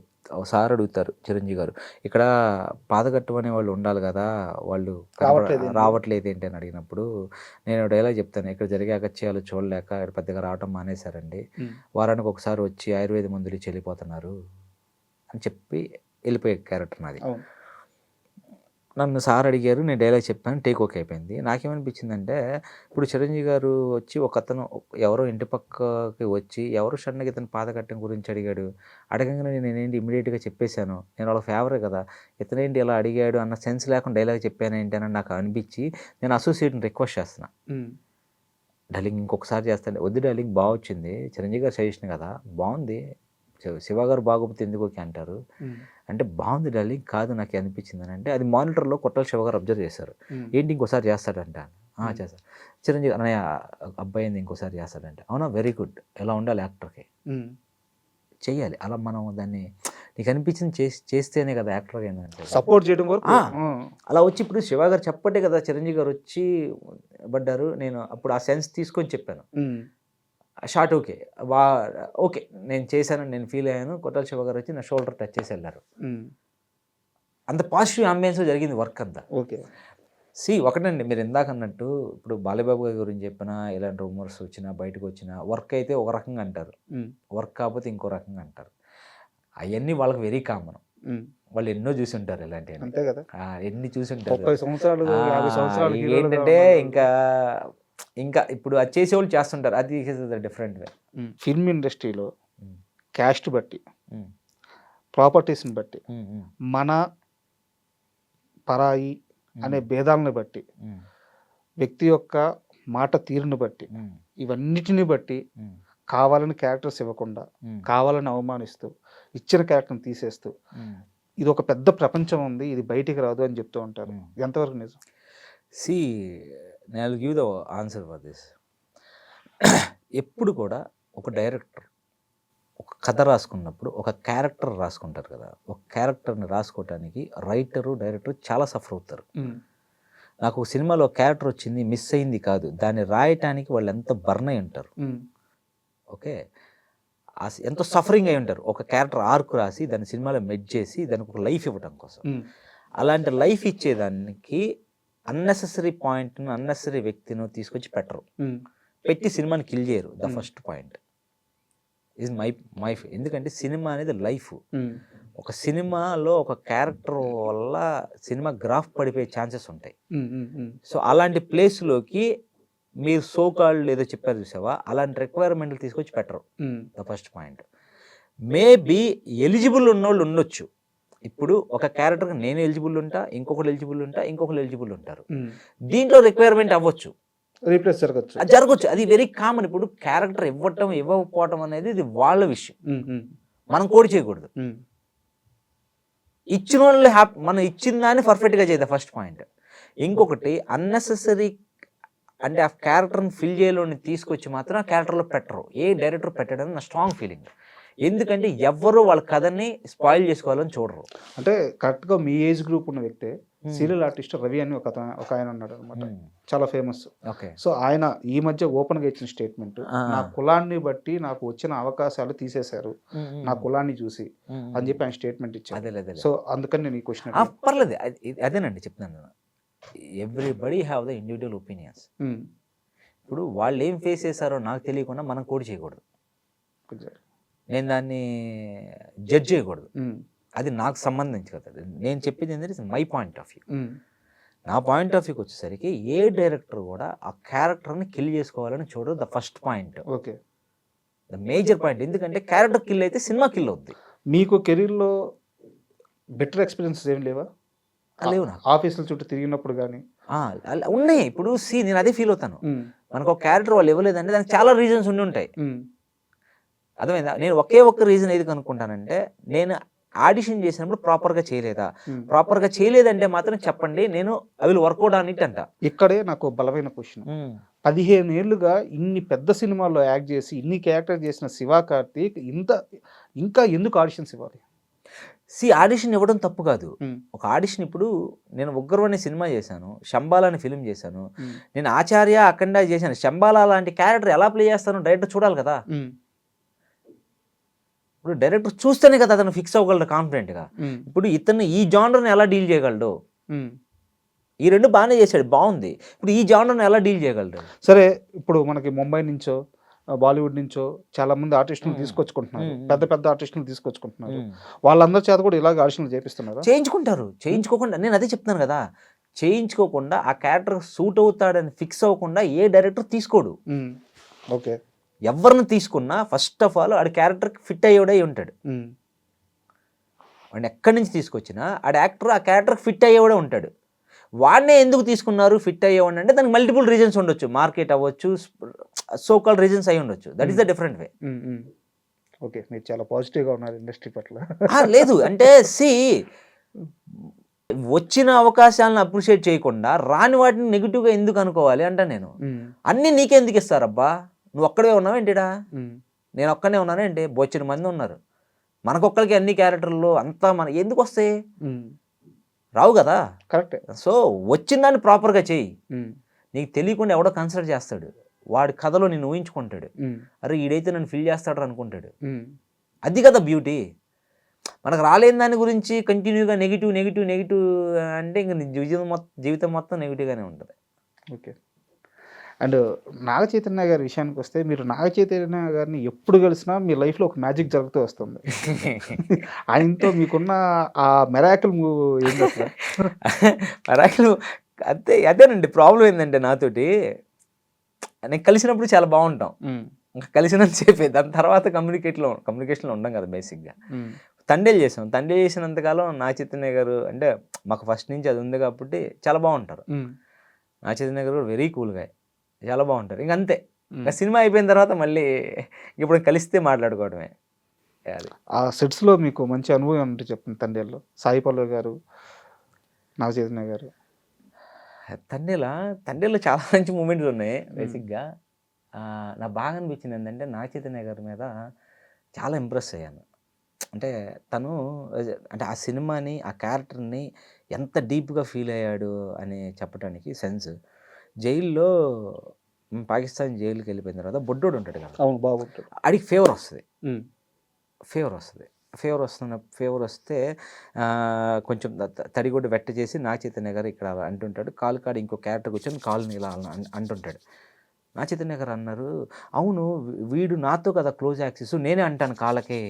సార్ అడుగుతారు చిరంజీవి గారు, ఇక్కడ పాదగట్టం అనే వాళ్ళు ఉండాలి కదా, వాళ్ళు రావట్లేదు ఏంటి అని అడిగినప్పుడు నేను డైలాగ్ చెప్తాను, ఇక్కడ జరిగే అగత్యాలు చూడలేక ఇక్కడ పెద్దగా రావటం మానేశారండి, వారానికి ఒకసారి వచ్చి ఆయుర్వేద మందులు ఇచ్చి వెళ్ళిపోతున్నారు అని చెప్పి వెళ్ళిపోయే క్యారెక్టర్ నాది. నన్ను సార్ అడిగారు, నేను డైలాగ్ చెప్పాను, టేక్ ఓకే అయిపోయింది. నాకేమనిపించిందంటే, ఇప్పుడు చిరంజీవి గారు వచ్చి ఒక అతను ఎవరో ఇంటి పక్కకి వచ్చి ఎవరు సడన్గా ఇతను పాదకట్టం గురించి అడిగాడు, అడగంగానే నేనేంటి ఇమీడియట్గా చెప్పేశాను, నేను వాళ్ళ ఫేవరే కదా, ఇతనేంటి ఇలా అడిగాడు అన్న సెన్స్ లేకుండా డైలాగ్ చెప్పాను ఏంటి అని నాకు అనిపించి నేను అసోసియేట్ని రిక్వెస్ట్ చేస్తున్నా, డార్లింగ్ ఇంకొకసారి చేస్తాను. వద్దు డార్లింగ్, బాగా వచ్చింది, చిరంజీవి గారు సజెషన్ కదా, బాగుంది, శివ గారు బాగోపోతే ఎందుకు ఓకే అంటారు అంటే, బాగుంది డార్లింగ్, కాదు నాకు అనిపించింది అని అంటే, అది మానిటర్లో కొట్టాల శివ గారు అబ్జర్వ్ చేశారు. ఏంటి ఇంకోసారి చేస్తాడంట, చేస్తాడు. చిరంజీవి అన్నయ్య అబ్బాయి ఇంకోసారి చేస్తాడంట, అవునా, వెరీ గుడ్, ఎలా ఉండాలి యాక్టర్కి, చెయ్యాలి అలా, మనం దాన్ని నీకు అనిపించింది చేస్తేనే కదా యాక్టర్గా ఏంటంటే సపోర్ట్ చేయడం వరకు. అలా వచ్చి ఇప్పుడు శివ గారు చెప్పట్టే కదా చిరంజీవి గారు వచ్చి పడ్డారు. నేను అప్పుడు ఆ సెన్స్ తీసుకొని చెప్పాను, షార్ట్ ఓకే, ఓకే నేను చేశానని నేను ఫీల్ అయ్యాను. కొట్టాల శివ గారు వచ్చి నా షోల్డర్ టచ్ చేసి వెళ్ళారు. అంత పాజిటివ్ అంబియన్స్ జరిగింది వర్క్ అంతా. ఓకే. ఒకటండి, మీరు ఇందాక అన్నట్టు ఇప్పుడు బాలయ్యబాబు గారి గురించి చెప్పినా, ఇలాంటి రూమర్స్ వచ్చినా బయటకు వచ్చినా, వర్క్ అయితే ఒక రకంగా అంటారు, వర్క్ కాకపోతే ఇంకో రకంగా అంటారు. అవన్నీ వాళ్ళకి వెరీ కామన్. వాళ్ళు ఎన్నో చూసి ఉంటారు ఇలాంటివి, అంతే కదా, ఎన్ని చూసి ఉంటారు. 30 సంవత్సరాలు 50 సంవత్సరాలు ఏంటంటే ఇంకా ఇప్పుడు అది చేసేవాళ్ళు చేస్తుంటారు, అది డిఫరెంట్ వే. ఫిల్మ్ ఇండస్ట్రీలో క్యాస్ట్ బట్టి, ప్రాపర్టీస్ని బట్టి, మన పరాయి అనే భేదాలను బట్టి, వ్యక్తి యొక్క మాట తీరును బట్టి, ఇవన్నిటిని బట్టి కావాలని క్యారెక్టర్స్ ఇవ్వకుండా, కావాలని అవమానిస్తూ, ఇచ్చిన క్యారెక్టర్ని తీసేస్తూ, ఇది ఒక పెద్ద ప్రపంచం ఉంది, ఇది బయటికి రాదు అని చెప్తూ ఉంటారు. ఎంతవరకు నిజం? నేను give the answer for this. ఎప్పుడు కూడా ఒక డైరెక్టర్ ఒక కథ రాసుకున్నప్పుడు ఒక క్యారెక్టర్ రాసుకుంటారు కదా, ఒక క్యారెక్టర్ని రాసుకోవటానికి రైటరు డైరెక్టర్ చాలా సఫర్ అవుతారు. నాకు ఒక సినిమాలో క్యారెక్టర్ వచ్చింది, మిస్ అయింది కాదు, దాన్ని రాయటానికి వాళ్ళు ఎంత బర్న్ అయి ఉంటారు. ఓకే, ఎంతో సఫరింగ్ అయి ఉంటారు. ఒక క్యారెక్టర్ ఆర్క్ రాసి దాన్ని సినిమాలో మెడ్ చేసి దానికి ఒక లైఫ్ ఇవ్వటం కోసం. అలాంటి లైఫ్ ఇచ్చేదానికి అన్నెసెసరీ పాయింట్ను, అన్నెసరీ వ్యక్తిను తీసుకొచ్చి పెట్టరు, పెట్టి సినిమాని కిల్ చేయరు. The first point is my ఎందుకంటే సినిమా అనేది లైఫ్. ఒక సినిమాలో ఒక క్యారెక్టర్ వల్ల సినిమా గ్రాఫ్ పడిపోయే ఛాన్సెస్ ఉంటాయి. సో అలాంటి ప్లేస్లోకి మీరు సోకాళ్ళు ఏదో చెప్పారు చూసావా, అలాంటి రిక్వైర్మెంట్లు తీసుకొచ్చి పెట్టరు. The first point. Maybe eligible ఉన్నోళ్ళు ఉండొచ్చు, ఇప్పుడు ఒక క్యారెక్టర్కి నేను ఎలిజిబుల్ ఉంటా, ఇంకొకరు ఎలిజిబుల్ ఉంటా, ఇంకొకరు ఎలిజిబుల్ ఉంటారు. దీంట్లో రిక్వైర్మెంట్ అవ్వచ్చు, రీప్లేస్ జరగచ్చు. అది జరగచ్చు, అది వెరీ కామన్. ఇప్పుడు క్యారెక్టర్ ఇవ్వటం ఇవ్వకపోవటం అనేది ఇది వాళ్ళ విషయం, మనం కోడి చేయకూడదు. ఇచ్చిన వాళ్ళు మనం ఇచ్చిన దాన్ని పర్ఫెక్ట్గా చేద్దాం, ఫస్ట్ పాయింట్. ఇంకొకటి అన్నెసెసరీ అంటే ఆ క్యారెక్టర్ని ఫిల్ చేయలోని తీసుకొచ్చి మాత్రం ఆ క్యారెక్టర్లో పెట్టరు, ఏ డైరెక్టర్ పెట్టడం నా స్ట్రాంగ్ ఫీలింగ్. ఎందుకంటే ఎవ్వరు వాళ్ళ కథని స్పాయిల్ చేసుకోవాలని చూడరు. అంటే కరెక్ట్గా మీ ఏజ్ గ్రూప్ ఉన్న వ్యక్తే సీరియల్ ఆర్టిస్ట్ రవి అని ఒక ఆయన ఉన్నాడు అనమాట, చాలా ఫేమస్. ఓకే. సో ఆయన ఈ మధ్య ఓపెన్గా ఇచ్చిన స్టేట్మెంట్, నా కులాన్ని బట్టి నాకు వచ్చిన అవకాశాలు తీసేశారు నా కులాన్ని చూసి అని చెప్పి ఆయన స్టేట్మెంట్ ఇచ్చారు. సో అందుకని నేను ఈ క్వశ్చన్ పర్లేదు, అదేనండి చెప్తున్నాను. Everybody have the individual opinions. ఇప్పుడు వాళ్ళు ఏం ఫేస్ చేశారో నాకు తెలియకుండా మనం కోడి చేయకూడదు, నేను దాన్ని జడ్జ్ చేయకూడదు, అది నాకు సంబంధించి కదా. నేను చెప్పేది ఏంటంటే మై పాయింట్ ఆఫ్ వ్యూ. నా పాయింట్ ఆఫ్ వ్యూకి వచ్చేసరికి ఏ డైరెక్టర్ కూడా ఆ క్యారెక్టర్ని కిల్ చేసుకోవాలని చూడదు. The first point, okay, the major point. ఎందుకంటే క్యారెక్టర్ కిల్ అయితే సినిమా కిల్ అవుద్ది. మీకు కెరీర్లో బెటర్ ఎక్స్పీరియన్సెస్ ఏం లేవా? లేవు నాకు. ఆఫీసుల చుట్టూ తిరిగినప్పుడు కానీ ఉన్నాయి. ఇప్పుడు నేను అదే ఫీల్ అవుతాను, మనకు ఒక క్యారెక్టర్ వాళ్ళు ఇవ్వలేదంటే దానికి చాలా రీజన్స్ ఉండి ఉంటాయి. అర్థమైందా? నేను ఒకే ఒక్క రీజన్ ఏది కనుక్కుంటానంటే, నేను ఆడిషన్ చేసినప్పుడు ప్రాపర్గా చేయలేదా, ప్రాపర్గా చేయలేదంటే మాత్రం చెప్పండి, నేను అవి వర్కౌట్ అనిట్ అంట. ఇక్కడే నాకు బలమైన క్వశ్చన్, 15 ఏళ్ళుగా ఇన్ని పెద్ద సినిమాల్లో యాక్ట్ చేసి ఇన్ని క్యారెక్టర్ చేసిన శివ కార్తీక్ ఇంకా ఎందుకు ఆడిషన్స్ ఇవ్వాలి? ఆడిషన్ ఇవ్వడం తప్పు కాదు. ఒక ఆడిషన్, ఇప్పుడు నేను ఉగ్రం అనే సినిమా చేశాను, శంబాలా అనే ఫిల్మ్ చేశాను, నేను ఆచార్య అఖండ చేశాను. శంబాలా లాంటి క్యారెక్టర్ ఎలా ప్లే చేస్తాను డైరెక్టర్ చూడాలి కదా. ఇప్పుడు డైరెక్టర్ చూస్తేనే కదా అతను ఫిక్స్ అవ్వగలడు కాన్ఫిడెంట్గా. ఇప్పుడు ఇతను ఈ జానర్ని ఎలా డీల్ చేయగలడు? ఈ రెండు బాగానే చేశాడు, బాగుంది. ఇప్పుడు ఈ జానర్ని ఎలా డీల్ చేయగలడు? సరే, ఇప్పుడు మనకి ముంబై నుంచో బాలీవుడ్ నుంచో చాలా మంది ఆర్టిస్టులు తీసుకొచ్చుకుంటున్నారు, పెద్ద పెద్ద ఆర్టిస్టులు తీసుకొచ్చుకుంటున్నారు. వాళ్ళందరి చేత కూడా ఇలాగ ఆడిషన్లు చేపిస్తున్నారు, చేయించుకుంటారు. చేయించుకోకుండా, నేను అదే చెప్తున్నాను కదా, చేయించుకోకుండా ఆ క్యారెక్టర్ సూట్ అవుతాడని ఫిక్స్ అవ్వకుండా ఏ డైరెక్టర్ తీసుకోడు. ఓకే, ఎవరిని తీసుకున్నా ఫస్ట్ ఆఫ్ ఆల్ ఆడి క్యారెక్టర్కి ఫిట్ అయ్యేవాడై ఉంటాడు. వాడిని ఎక్కడి నుంచి తీసుకొచ్చినా ఆడి యాక్టర్ ఆ క్యారెక్టర్కి ఫిట్ అయ్యేవాడే ఉంటాడు. వాడినే ఎందుకు తీసుకున్నారు ఫిట్ అయ్యేవాడిని అంటే దానికి మల్టిపుల్ రీజన్స్ ఉండొచ్చు, మార్కెట్ అవ్వచ్చు, సో కాల్డ్ రీజన్స్ అయి ఉండొచ్చు. That is the different way. Okay, మీరు చాలా పాజిటివ్గా ఉన్నారు ఇండస్ట్రీ పట్ల. లేదు అంటే వచ్చిన అవకాశాలను అప్రిషియేట్ చేయకుండా రాని వాటిని నెగిటివ్గా ఎందుకు అనుకోవాలి అంట నేను. అన్నీ నీకే ఎందుకు ఇస్తారబ్బా, నువ్వు ఒక్కడే ఉన్నావు ఏంటిడా, నేను ఒక్కనే ఉన్నాను ఏంటి, బొచ్చిన మంది ఉన్నారు, మనకొక్కరికి అన్ని క్యారెక్టర్లు అంతా మన ఎందుకు వస్తాయి? రావు కదా. కరెక్టే. సో వచ్చిన దాన్ని ప్రాపర్గా చెయ్యి. నీకు తెలియకుండా ఎవడో కన్సిడర్ చేస్తాడు, వాడి కథలో నేను ఊహించుకుంటాడు, అరే ఈడైతే నన్ను ఫిల్ చేస్తాడు అనుకుంటాడు. అది కదా బ్యూటీ. మనకు రాలేని దాని గురించి కంటిన్యూగా నెగిటివ్ నెగిటివ్ నెగిటివ్ అంటే ఇంక జీవితం మొత్తం నెగిటివ్గానే ఉంటుంది. ఓకే. అండ్ నాగ చైతన్య గారి విషయానికి వస్తే, మీరు నాగ చైతన్య గారిని ఎప్పుడు కలిసినా మీ లైఫ్లో ఒక మ్యాజిక్ జరుగుతూ వస్తుంది. ఆయనతో మీకున్న ఆ మెరాకిల్ ఏంటి అసలు? మెరాకిల్ అదేనండి. ప్రాబ్లం ఏంటంటే నాతోటి నేను కలిసినప్పుడు చాలా బాగుంటాం, ఇంకా కలిసినంత సేపే, దాని తర్వాత కమ్యూనికేషన్లో ఉండం కదా బేసిక్గా. తండేలు చేసినంతకాలం నాగ చైతన్య గారు అంటే మాకు ఫస్ట్ నుంచి అది ఉంది కాబట్టి చాలా బాగుంటారు. నాగ చైతన్య గారు వెరీ కూల్గా చాలా బాగుంటారు. ఇంక అంతే, ఇంకా సినిమా అయిపోయిన తర్వాత మళ్ళీ ఇప్పుడు కలిస్తే మాట్లాడుకోవడమే. అది ఆ సెట్స్లో మీకు మంచి అనుభవం అంటే చెప్పండి. తండేల్లో సాయి పల్లవి గారు, నాగ చైతన్య గారు. తండేల్లో చాలా మంచి మూమెంట్స్ ఉన్నాయి. బేసిక్గా నాకు బాగా అనిపించింది ఏంటంటే నాగ చైతన్య గారి మీద చాలా ఇంప్రెస్ అయ్యాను. అంటే తను అంటే ఆ సినిమాని ఆ క్యారెక్టర్ని ఎంత డీప్గా ఫీల్ అయ్యాడు అని చెప్పడానికి సెన్స్. జైల్లో పాకిస్తాన్ జైలుకి వెళ్ళిపోయిన తర్వాత బొడ్డోడు ఉంటాడు కదా, అవును బాగుంటుంది, ఆడికి ఫేవర్ వస్తే కొంచెం తడిగొడ్డు వెట్ట చేసి నాగ చైతన్య గారు ఇక్కడ అంటుంటాడు, కాలు కాడ ఇంకో క్యారెక్టర్ కూర్చొని కాలుని ఇలా అంటుంటాడు. నాగ చైతన్య గారు అన్నారు, అవును వీడు నాతో కదా క్లోజ్ యాక్సెస్, నేనే అంటాను కాళ్ళకే.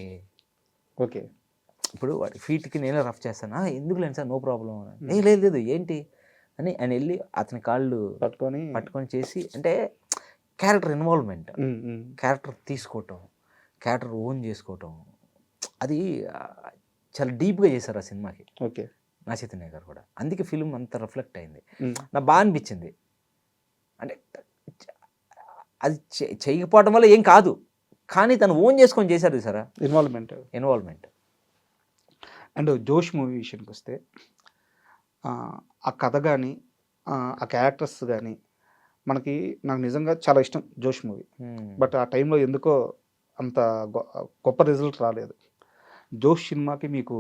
ఓకే, ఇప్పుడు వాడి ఫీట్కి నేనే రఫ్ చేస్తాను, ఎందుకు లేదు సార్, నో ప్రాబ్లం. లేదు ఏంటి అని ఆయన వెళ్ళి అతని కాళ్ళు పట్టుకొని చేసి, అంటే క్యారెక్టర్ ఇన్వాల్వ్మెంట్, క్యారెక్టర్ తీసుకోవటం, క్యారెక్టర్ ఓన్ చేసుకోవటం, అది చాలా డీప్గా చేశారు ఆ సినిమాకి ఓకే. నా చైతన్య గారు కూడా. అందుకే ఫిల్మ్ అంత రిఫ్లెక్ట్ అయింది. ఉమ్. నాకు బాగా అనిపించింది. అంటే అది చేయకపోవడం వల్ల ఏం కాదు, కానీ తను ఓన్ చేసుకొని చేశారు సార్ ఇన్వాల్వ్మెంట్. అండ్ జోష్ మూవీ విషయానికి వస్తే ఆ కథ కానీ ఆ క్యారెక్టర్స్ కానీ నాకు నిజంగా చాలా ఇష్టం జోష్ మూవీ. బట్ ఆ టైంలో ఎందుకో అంత గొప్ప రిజల్ట్ రాలేదు. జోష్ సినిమాకి మీకు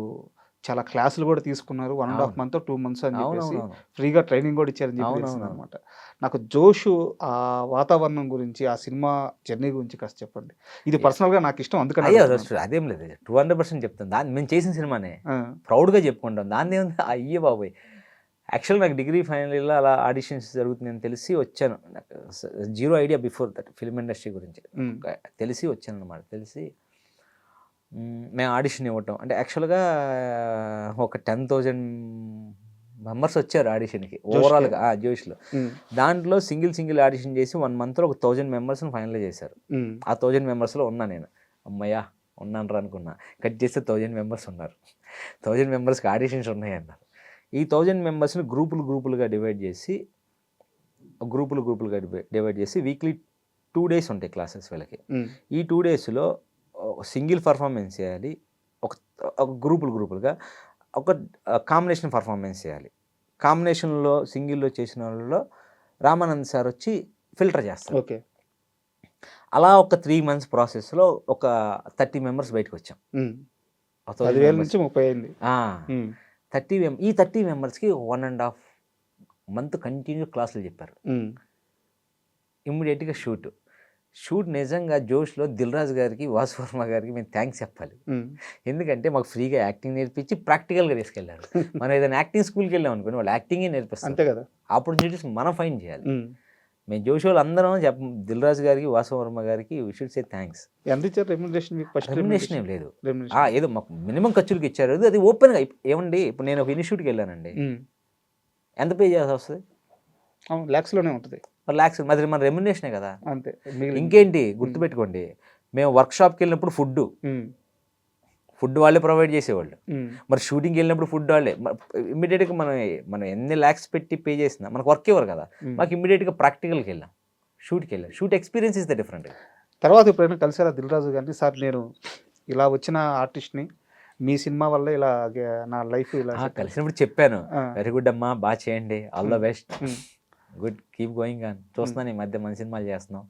చాలా క్లాసులు కూడా తీసుకున్నారు, 1.5 month 2 months అని చెప్పేసి ఫ్రీగా ట్రైనింగ్ కూడా ఇచ్చారని చెప్పి అనమాట. నాకు జోష్ ఆ వాతావరణం గురించి, ఆ సినిమా జర్నీ గురించి కాస్త చెప్పండి. ఇది పర్సనల్గా నాకు ఇష్టం, అందుకని అదేం లేదు, 200% చెప్తాను. దాన్ని మేము చేసిన సినిమానే ప్రౌడ్గా చెప్పుకుంటాం, దాన్ని ఏముంది అయ్యే బాబోయ్. యాక్చువల్ నాకు డిగ్రీ ఫైనల్ ఇయర్లో అలా ఆడిషన్స్ జరుగుతుందని తెలిసి వచ్చాను. నాకు zero idea before that film industry గురించి తెలిసి వచ్చాను అనమాట. తెలిసి మేము ఆడిషన్ ఇవ్వటం అంటే యాక్చువల్గా ఒక 10,000 మెంబర్స్ వచ్చారు ఆడిషన్కి ఓవరాల్గా జోష్లో. దాంట్లో సింగిల్ ఆడిషన్ చేసి 1 monthలో ఒక 1000 మెంబర్స్ని ఫైనల్ చేశారు. ఆ 1000 మెంబర్స్లో ఉన్నా నేను. అమ్మయ్యా ఉన్నాను రా అనుకున్నా. కట్ చేస్తే 1000 మెంబర్స్ ఉన్నారు. 1000 మెంబర్స్కి ఆడిషన్స్ ఉన్నాయి అన్నారు. ఈ 1000 మెంబర్స్ని గ్రూపులుగా డివైడ్ చేసి వీక్లీ 2 days ఉంటాయి క్లాసెస్ వీళ్ళకి. ఈ 2 daysలో సింగిల్ పర్ఫార్మెన్స్ చేయాలి, ఒక గ్రూపులుగా ఒక కాంబినేషన్ పర్ఫార్మెన్స్ చేయాలి. కాంబినేషన్లో సింగిల్లో చేసిన వాళ్ళలో రామానంద్ సార్ వచ్చి ఫిల్టర్ చేస్తారు. ఓకే. అలా ఒక 3 months ప్రాసెస్లో ఒక 30 members బయటకు వచ్చాం. 10,000 నుంచి 30 అయింది. 30 మెంబర్స్కి 1.5 month కంటిన్యూ క్లాసులు చెప్పారు. ఇమ్మీడియట్గా షూట్ నిజంగా జోష్లో దిల్ రాజు గారికి, వాసు వర్మ గారికి మేము థ్యాంక్స్ చెప్పాలి. ఎందుకంటే మాకు ఫ్రీగా యాక్టింగ్ నేర్పించి ప్రాక్టికల్గా తీసుకెళ్లారు. మనం ఏదైనా యాక్టింగ్ స్కూల్కి వెళ్ళాం అనుకోండి, వాళ్ళు యాక్టింగే నేర్పిస్తారు. అంతే కదా. ఆపర్చునిటీస్ మనం ఫైండ్ చేయాలి. మేము జోష్ వాళ్ళు అందరం దిల్ రాజు గారికి, వాసు వర్మ గారికి వీ షుడ్ సే థ్యాంక్స్. ఎంత ఇచ్చారు రెమ్యునరేషన్? రెమ్యునరేషన్ ఏం లేదు, ఏదో మాకు మినిమం ఖర్చులకి ఇచ్చారు. అది ఓపెన్గా ఏమండి, ఇప్పుడు నేను ఒక ఇన్స్టిట్యూట్కి వెళ్ళానండి, ఎంత పే చేయాల్సి వస్తుంది? ల్యాక్స్లోనే ఉంటుంది. ల్యాక్స్ మరి మన రెమ్యునరేషనే కదా. అంతే. ఇంకేంటి గుర్తుపెట్టుకోండి, మేము వర్క్షాప్కి వెళ్ళినప్పుడు ఫుడ్ వాళ్ళే ప్రొవైడ్ చేసేవాళ్ళు. మరి షూటింగ్కి వెళ్ళినప్పుడు ఫుడ్ వాళ్ళే. ఇమ్మీడియట్గా మనం ఎన్ని ల్యాక్స్ పెట్టి పే చేసినా మనకు వర్క్ ఇవ్వరు కదా. మాకు ఇమ్మీడియట్గా ప్రాక్టికల్కి వెళ్ళాం, షూట్కి వెళ్ళాం. Shoot experience is the different. తర్వాత ఎప్పుడైనా కలిసారా దిల్ రాజు గారిని? సార్ నేను ఇలా వచ్చిన ఆర్టిస్ట్ని, మీ సినిమా వల్ల ఇలా నా లైఫ్ ఇలా. కలిసినప్పుడు చెప్పాను, వెరీ గుడ్ అమ్మా, బాగా చేయండి, all the best, good, keep going అని. చూస్తున్నాను ఈ మధ్య మంచి సినిమాలు చేస్తున్నాం,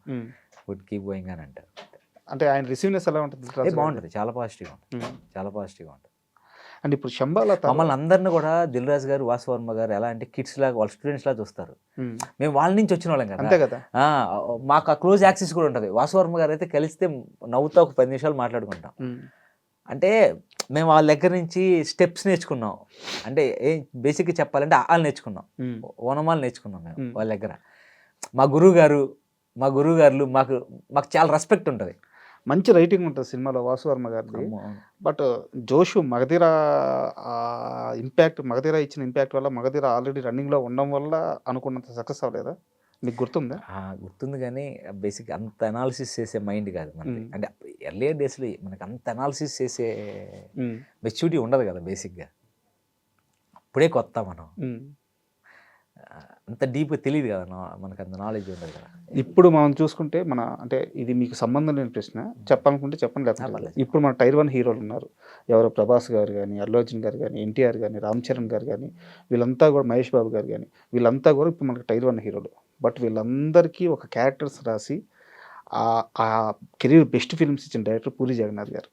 గుడ్, కీప్ గోయింగ్ అని అంటారు. అంటే ఆయన రిసీవ్నెస్ ఎలా ఉంటుంది? బాగుంటుంది, చాలా పాజిటివ్గా ఉంటుంది. అండ్ ఇప్పుడు శంబాల మమ్మల్ని అందరిని కూడా దిల్ రాజు గారు, వాసు వర్మ గారు ఎలా అంటే కిడ్స్ లాగా, వాళ్ళ స్టూడెంట్స్ లాగా చూస్తారు. మేము వాళ్ళ నుంచి వచ్చిన వాళ్ళం కదా. అంతే కదా. మాకు ఆ క్లోజ్ యాక్సెస్ కూడా ఉంటుంది. వాసు వర్మ గారు అయితే కలిస్తే నవ్వుతా ఒక 10 నిమిషాలు మాట్లాడుకుంటాం. అంటే మేము వాళ్ళ దగ్గర నుంచి స్టెప్స్ నేర్చుకున్నాం. అంటే బేసిక్గా చెప్పాలంటే ఆలు నేర్చుకున్నాం, ఓనమాలు నేర్చుకున్నాం మేము వాళ్ళ దగ్గర. మా గురువుగారులు మాకు చాలా రెస్పెక్ట్ ఉంటుంది. మంచి రైటింగ్ ఉంటుంది సినిమాలో వాసు వర్మ గారిది. బట్ జోషు మగధీర ఇచ్చిన ఇంపాక్ట్ వల్ల, మగధీర ఆల్రెడీ రన్నింగ్లో ఉండడం వల్ల అనుకున్నంత సక్సెస్ అవ్వలేదా? మీకు గుర్తుందా? గుర్తుంది, కానీ బేసిక్ అంత అనాలిసిస్ చేసే మైండ్ కాదు మనకి. అంటే ఎర్లియర్ డేస్లో మనకి అంత అనాలిసిస్ చేసే మెచ్యూరిటీ ఉండదు కదా బేసిక్గా. అప్పుడే కొత్త, మనం అంత డీప్గా తెలియదు కదా, మనకు అంత నాలెడ్జ్ ఉండదు కదా. ఇప్పుడు మనం చూసుకుంటే అంటే ఇది మీకు సంబంధం లేని ప్రశ్న, చెప్పాలనుకుంటే చెప్పండి, లేకపోతే ఇప్పుడు మన టైర్ 1 హీరోలు ఉన్నారు. ఎవరో ప్రభాస్ గారు కానీ, అల్లు అర్జున్ గారు కానీ, ఎన్టీఆర్ కానీ, రామ్ చరణ్ గారు కానీ, వీళ్ళంతా కూడా, మహేష్ బాబు గారు కానీ, వీళ్ళంతా కూడా ఇప్పుడు మనకి టైర్ 1 హీరోలు. బట్ వీళ్ళందరికీ ఒక క్యారెక్టర్స్ రాసి ఆ కెరీర్ బెస్ట్ ఫిల్మ్స్ ఇచ్చిన డైరెక్టర్ పూరి జగన్నాథ్ గారు.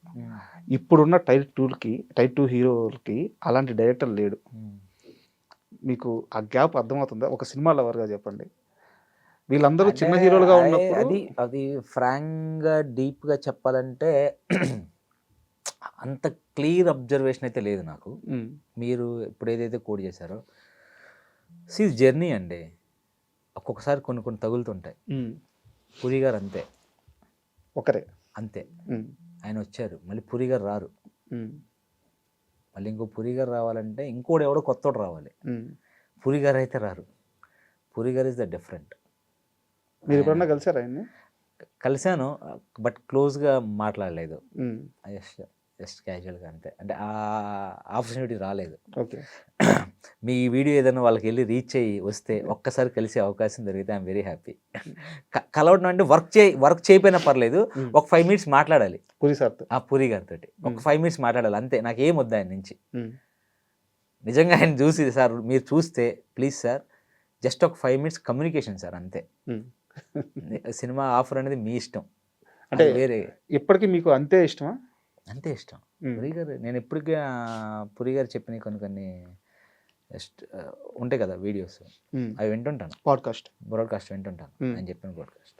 ఇప్పుడున్న టైర్ 2 హీరోలకి అలాంటి డైరెక్టర్ లేడు. మీకు ఆ గ్యాప్ అర్థమవుతుందా? ఒక సినిమా లవర్గా చెప్పండి. వీళ్ళందరూ చిన్న హీరోలుగా ఉన్నప్పుడు అది ఫ్రాంక్గా డీప్గా చెప్పాలంటే అంత క్లియర్ అబ్జర్వేషన్ అయితే లేదు నాకు. మీరు ఇప్పుడు ఏదైతే కోడ్ చేశారో, జర్నీ అండి. ఒక్కొక్కసారి కొన్ని తగులుతుంటాయి. పూరి గారు అంతే, ఒకరే అంతే. ఆయన వచ్చారు, మళ్ళీ పూరి గారు రారు. మళ్ళీ ఇంకో పూరి గారు రావాలంటే ఇంకోటి ఎవడో కొత్తోడు రావాలి. పూరి గారు అయితే రారు. పూరి గారు ఇస్ ద డిఫరెంట్. మీరు ఎప్పుడన్నా కలిసారా ఆయన్ని? కలిశాను, బట్ క్లోజ్గా మాట్లాడలేదు. జస్ట్ క్యాజువల్గా అంతే. అంటే ఆ ఆపర్చునిటీ రాలేదు. ఓకే. మీ వీడియో ఏదైనా వాళ్ళకి వెళ్ళి రీచ్ అయ్యి వస్తే ఒక్కసారి కలిసే అవకాశం దొరికితే ఐఎమ్ వెరీ హ్యాపీ. కలవడం అంటే వర్క్ చేయకపోయినా పర్లేదు, ఒక 5 మినిట్స్ మాట్లాడాలి పూరి సార్తో. ఆ పూరి గారితో, ఒక 5 మినిట్స్ మాట్లాడాలి అంతే. నాకేం వద్దు ఆయన నుంచి. నిజంగా ఆయన చూసి సార్ మీరు చూస్తే ప్లీజ్ సార్ జస్ట్ ఒక 5 మినిట్స్ కమ్యూనికేషన్ సార్ అంతే. సినిమా ఆఫర్ అనేది మీ ఇష్టం, అంటే అది వేరే. ఇప్పటికీ మీకు అంతే ఇష్టమా? అంతే ఇష్టం. పురి గారు నేను ఎప్పటికీ పురి గారు చెప్పిన కొన్ని ఉంటాయి కదా వీడియోస్, అవి వింటుంటాను. బ్రాడ్కాస్ట్ వింటుంటాను, నేను చెప్పిన బ్రాడ్కాస్ట్.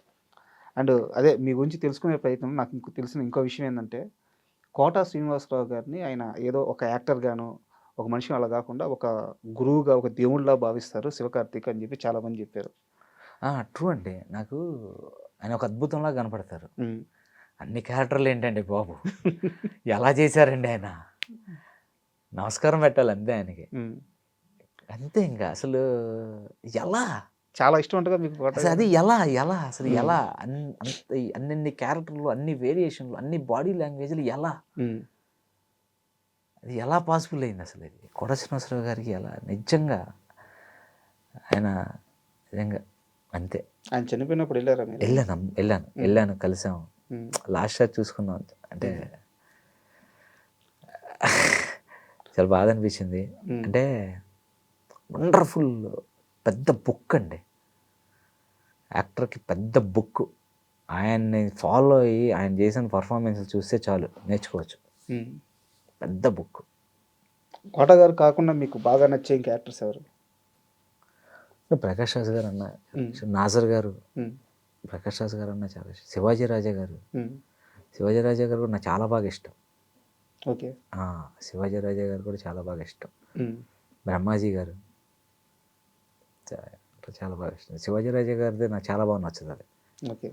అండ్ అదే మీ గురించి తెలుసుకునే ప్రయత్నం నాకు తెలిసిన ఇంకో విషయం ఏంటంటే, కోట శ్రీనివాసరావు గారిని ఆయన ఏదో ఒక యాక్టర్ గాను ఒక మనిషి అలా కాకుండా ఒక గురువుగా, ఒక దేవుడిలా భావిస్తారు శివకార్తిక్ అని చెప్పి చాలామంది చెప్పారు. ట్రూ అండి. నాకు ఆయన ఒక అద్భుతంలా కనపడతారు. అన్ని క్యారెక్టర్లు ఏంటండి బాబు, ఎలా చేశారండి ఆయన, నమస్కారం పెట్టాలి అంతే ఆయనకి, అంతే. ఇంకా అసలు ఎలా చాలా ఇష్టం ఉంటుంది మీకు కోట. అసలు అది ఎలా అసలు ఎలా అన్ని క్యారెక్టర్లు, అన్ని వేరియేషన్లు, అన్ని బాడీ లాంగ్వేజ్లు ఎలా, అది ఎలా పాసిబుల్ అయింది అసలు? ఇది కోట శ్రీనివాసరావు గారికి ఎలా నిజంగా ఆయన నిజంగా అంతే. ఆయన చనిపోయినప్పుడు వెళ్ళారా మీరు? వెళ్ళాను కలిసాము, లాస్ట్ షాట్ చూసుకున్నాం. అంటే చాలా బాధ అనిపించింది. అంటే వండర్ఫుల్ పెద్ద బుక్ అండి, యాక్టర్కి పెద్ద బుక్. ఆయన్ని ఫాలో అయ్యి ఆయన చేసిన పర్ఫార్మెన్స్లు చూస్తే చాలు నేర్చుకోవచ్చు. పెద్ద బుక్. కోట గారు కాకుండా మీకు బాగా నచ్చే ఇంకా యాక్టర్స్ ఎవరు? ప్రకాష్ రాజ్ గారు అన్న, నాజర్ గారు, ప్రకాష్ రాజ్ గారు అన్న చాలా ఇష్టం. శివాజీ రాజా గారు కూడా నాకు చాలా బాగా ఇష్టం. ఓకే. శివాజీ రాజా గారు కూడా చాలా బాగా ఇష్టం. బ్రహ్మాజీ గారు చాలా బాగా ఇష్టం. శివాజీ రాజా గారిది నాకు చాలా బాగా నచ్చుతుంది అది. ఓకే.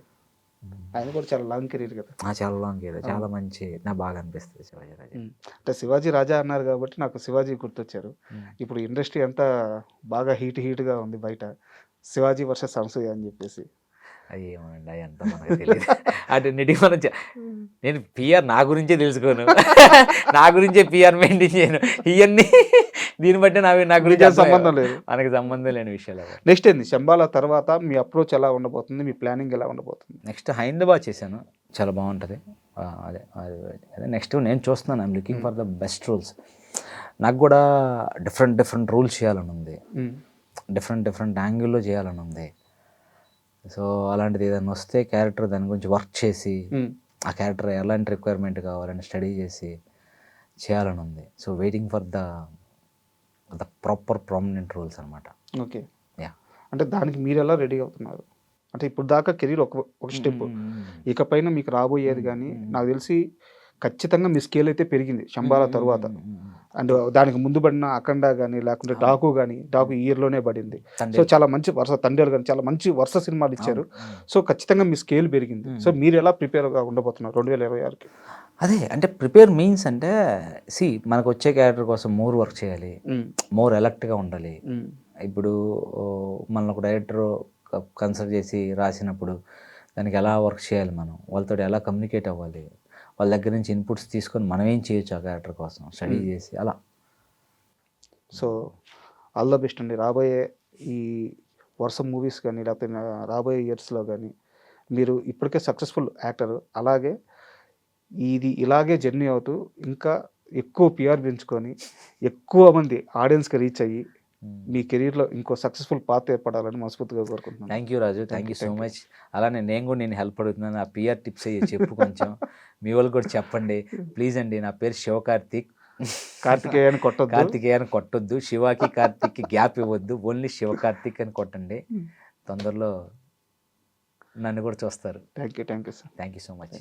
ఆయన కూడా చాలా లాంగ్ కెరీర్ కదా. చాలా లాంగ్ కెరీర్, చాలా మంచి, నాకు బాగా అనిపిస్తుంది శివాజీ రాజా. అంటే శివాజీ రాజా అన్నారు కాబట్టి నాకు శివాజీ గుర్తొచ్చారు. ఇప్పుడు ఇండస్ట్రీ అంతా బాగా హీట్గా ఉంది బయట, శివాజీ వర్సెస్ అనసూయ అని చెప్పేసి. అది ఏమోనండి, అది అంతా మనకు తెలియదు. అంటే నేను పిఆర్ నా గురించే తెలుసుకోను, నా గురించే పిఆర్ మెయింటైన్ చేయను. ఇవన్నీ దీన్ని బట్టి నా గురించి సంబంధం లేదు, మనకి సంబంధం లేని విషయాలు. నెక్స్ట్ ఏంది శంబాల తర్వాత మీ అప్రోచ్ ఎలా ఉండబోతుంది, మీ ప్లానింగ్ ఎలా ఉండబోతుంది? నెక్స్ట్ హైదరాబాద్ చేశాను, చాలా బాగుంటుంది. అదే నెక్స్ట్ నేను చూస్తున్నాను, I'm looking for the best roles. నాకు కూడా డిఫరెంట్ రోల్స్ చేయాలని ఉంది, డిఫరెంట్ యాంగిల్లో చేయాలని ఉంది. సో అలాంటిది ఏదైనా వస్తే క్యారెక్టర్ దాని గురించి వర్క్ చేసి, ఆ క్యారెక్టర్ ఎలాంటి రిక్వైర్మెంట్ కావాలని స్టడీ చేసి చేయాలని ఉంది. So waiting for the proper prominent roles అనమాట. ఓకే. అంటే దానికి మీరు ఎలా రెడీ అవుతున్నారు? అంటే ఇప్పుడు దాకా కెరీర్ ఒక స్టెప్, ఇకపైన మీకు రాబోయేది కానీ నాకు తెలిసి ఖచ్చితంగా మీ స్కేల్ అయితే పెరిగింది శంబాల తరువాత. అండ్ దానికి ముందు పడిన అఖండ కానీ లేకుంటే డాకు కానీ, డాకు ఇయర్లోనే పడింది. సో చాలా మంచి వరుస, తండ్రి కానీ చాలా మంచి వరుస సినిమాలు ఇచ్చారు. సో ఖచ్చితంగా మీ స్కేల్ పెరిగింది. సో మీరు ఎలా ప్రిపేర్గా ఉండబోతున్నారు 2026కి? అదే అంటే ప్రిపేర్ మీన్స్ అంటే మనకు వచ్చే క్యారెక్టర్ కోసం మోర్ వర్క్ చేయాలి, మోర్ ఎలర్ట్గా ఉండాలి. ఇప్పుడు మన ఒక డైరెక్టర్ కన్సల్ట్ చేసి రాసినప్పుడు దానికి ఎలా వర్క్ చేయాలి, మనం వాళ్ళతో ఎలా కమ్యూనికేట్ అవ్వాలి, వాళ్ళ దగ్గర నుంచి ఇన్పుట్స్ తీసుకొని మనం ఏం చేయొచ్చు ఆ క్యారెక్టర్ కోసం స్టడీ చేసి అలా. సో ఆల్ ద బెస్ట్ అండి. రాబోయే ఈ వరుస మూవీస్ కానీ లేకపోతే రాబోయే ఇయర్స్లో కానీ మీరు ఇప్పటికే సక్సెస్ఫుల్ యాక్టర్, అలాగే ఇది ఇలాగే జర్నీ అవుతూ ఇంకా ఎక్కువ పిఆర్ పెంచుకొని ఎక్కువ మంది ఆడియన్స్కి రీచ్ అయ్యి మీ కెరీర్లో ఇంకో సక్సెస్ఫుల్ పాత్ ఏర్పడాలని మనస్ఫూర్తిగా కోరుకుంటున్నాను. Thank you Raju, thank you so much. అలానే నేను కూడా నేను హెల్ప్ అడుగుతున్నాను, ఆ పిఆర్ టిప్స్ అయ్యి చెప్పు కొంచెం మీ వాళ్ళు కూడా చెప్పండి ప్లీజ్ అండి. నా పేరు శివకార్తిక్, కార్తికేయ అని కొట్టొద్దు, శివాకి కార్తిక్కి గ్యాప్ ఇవ్వద్దు, ఓన్లీ శివకార్తిక్ అని కొట్టండి. తొందరలో నన్ను కూడా చూస్తారు. Thank you sir. Thank you so much.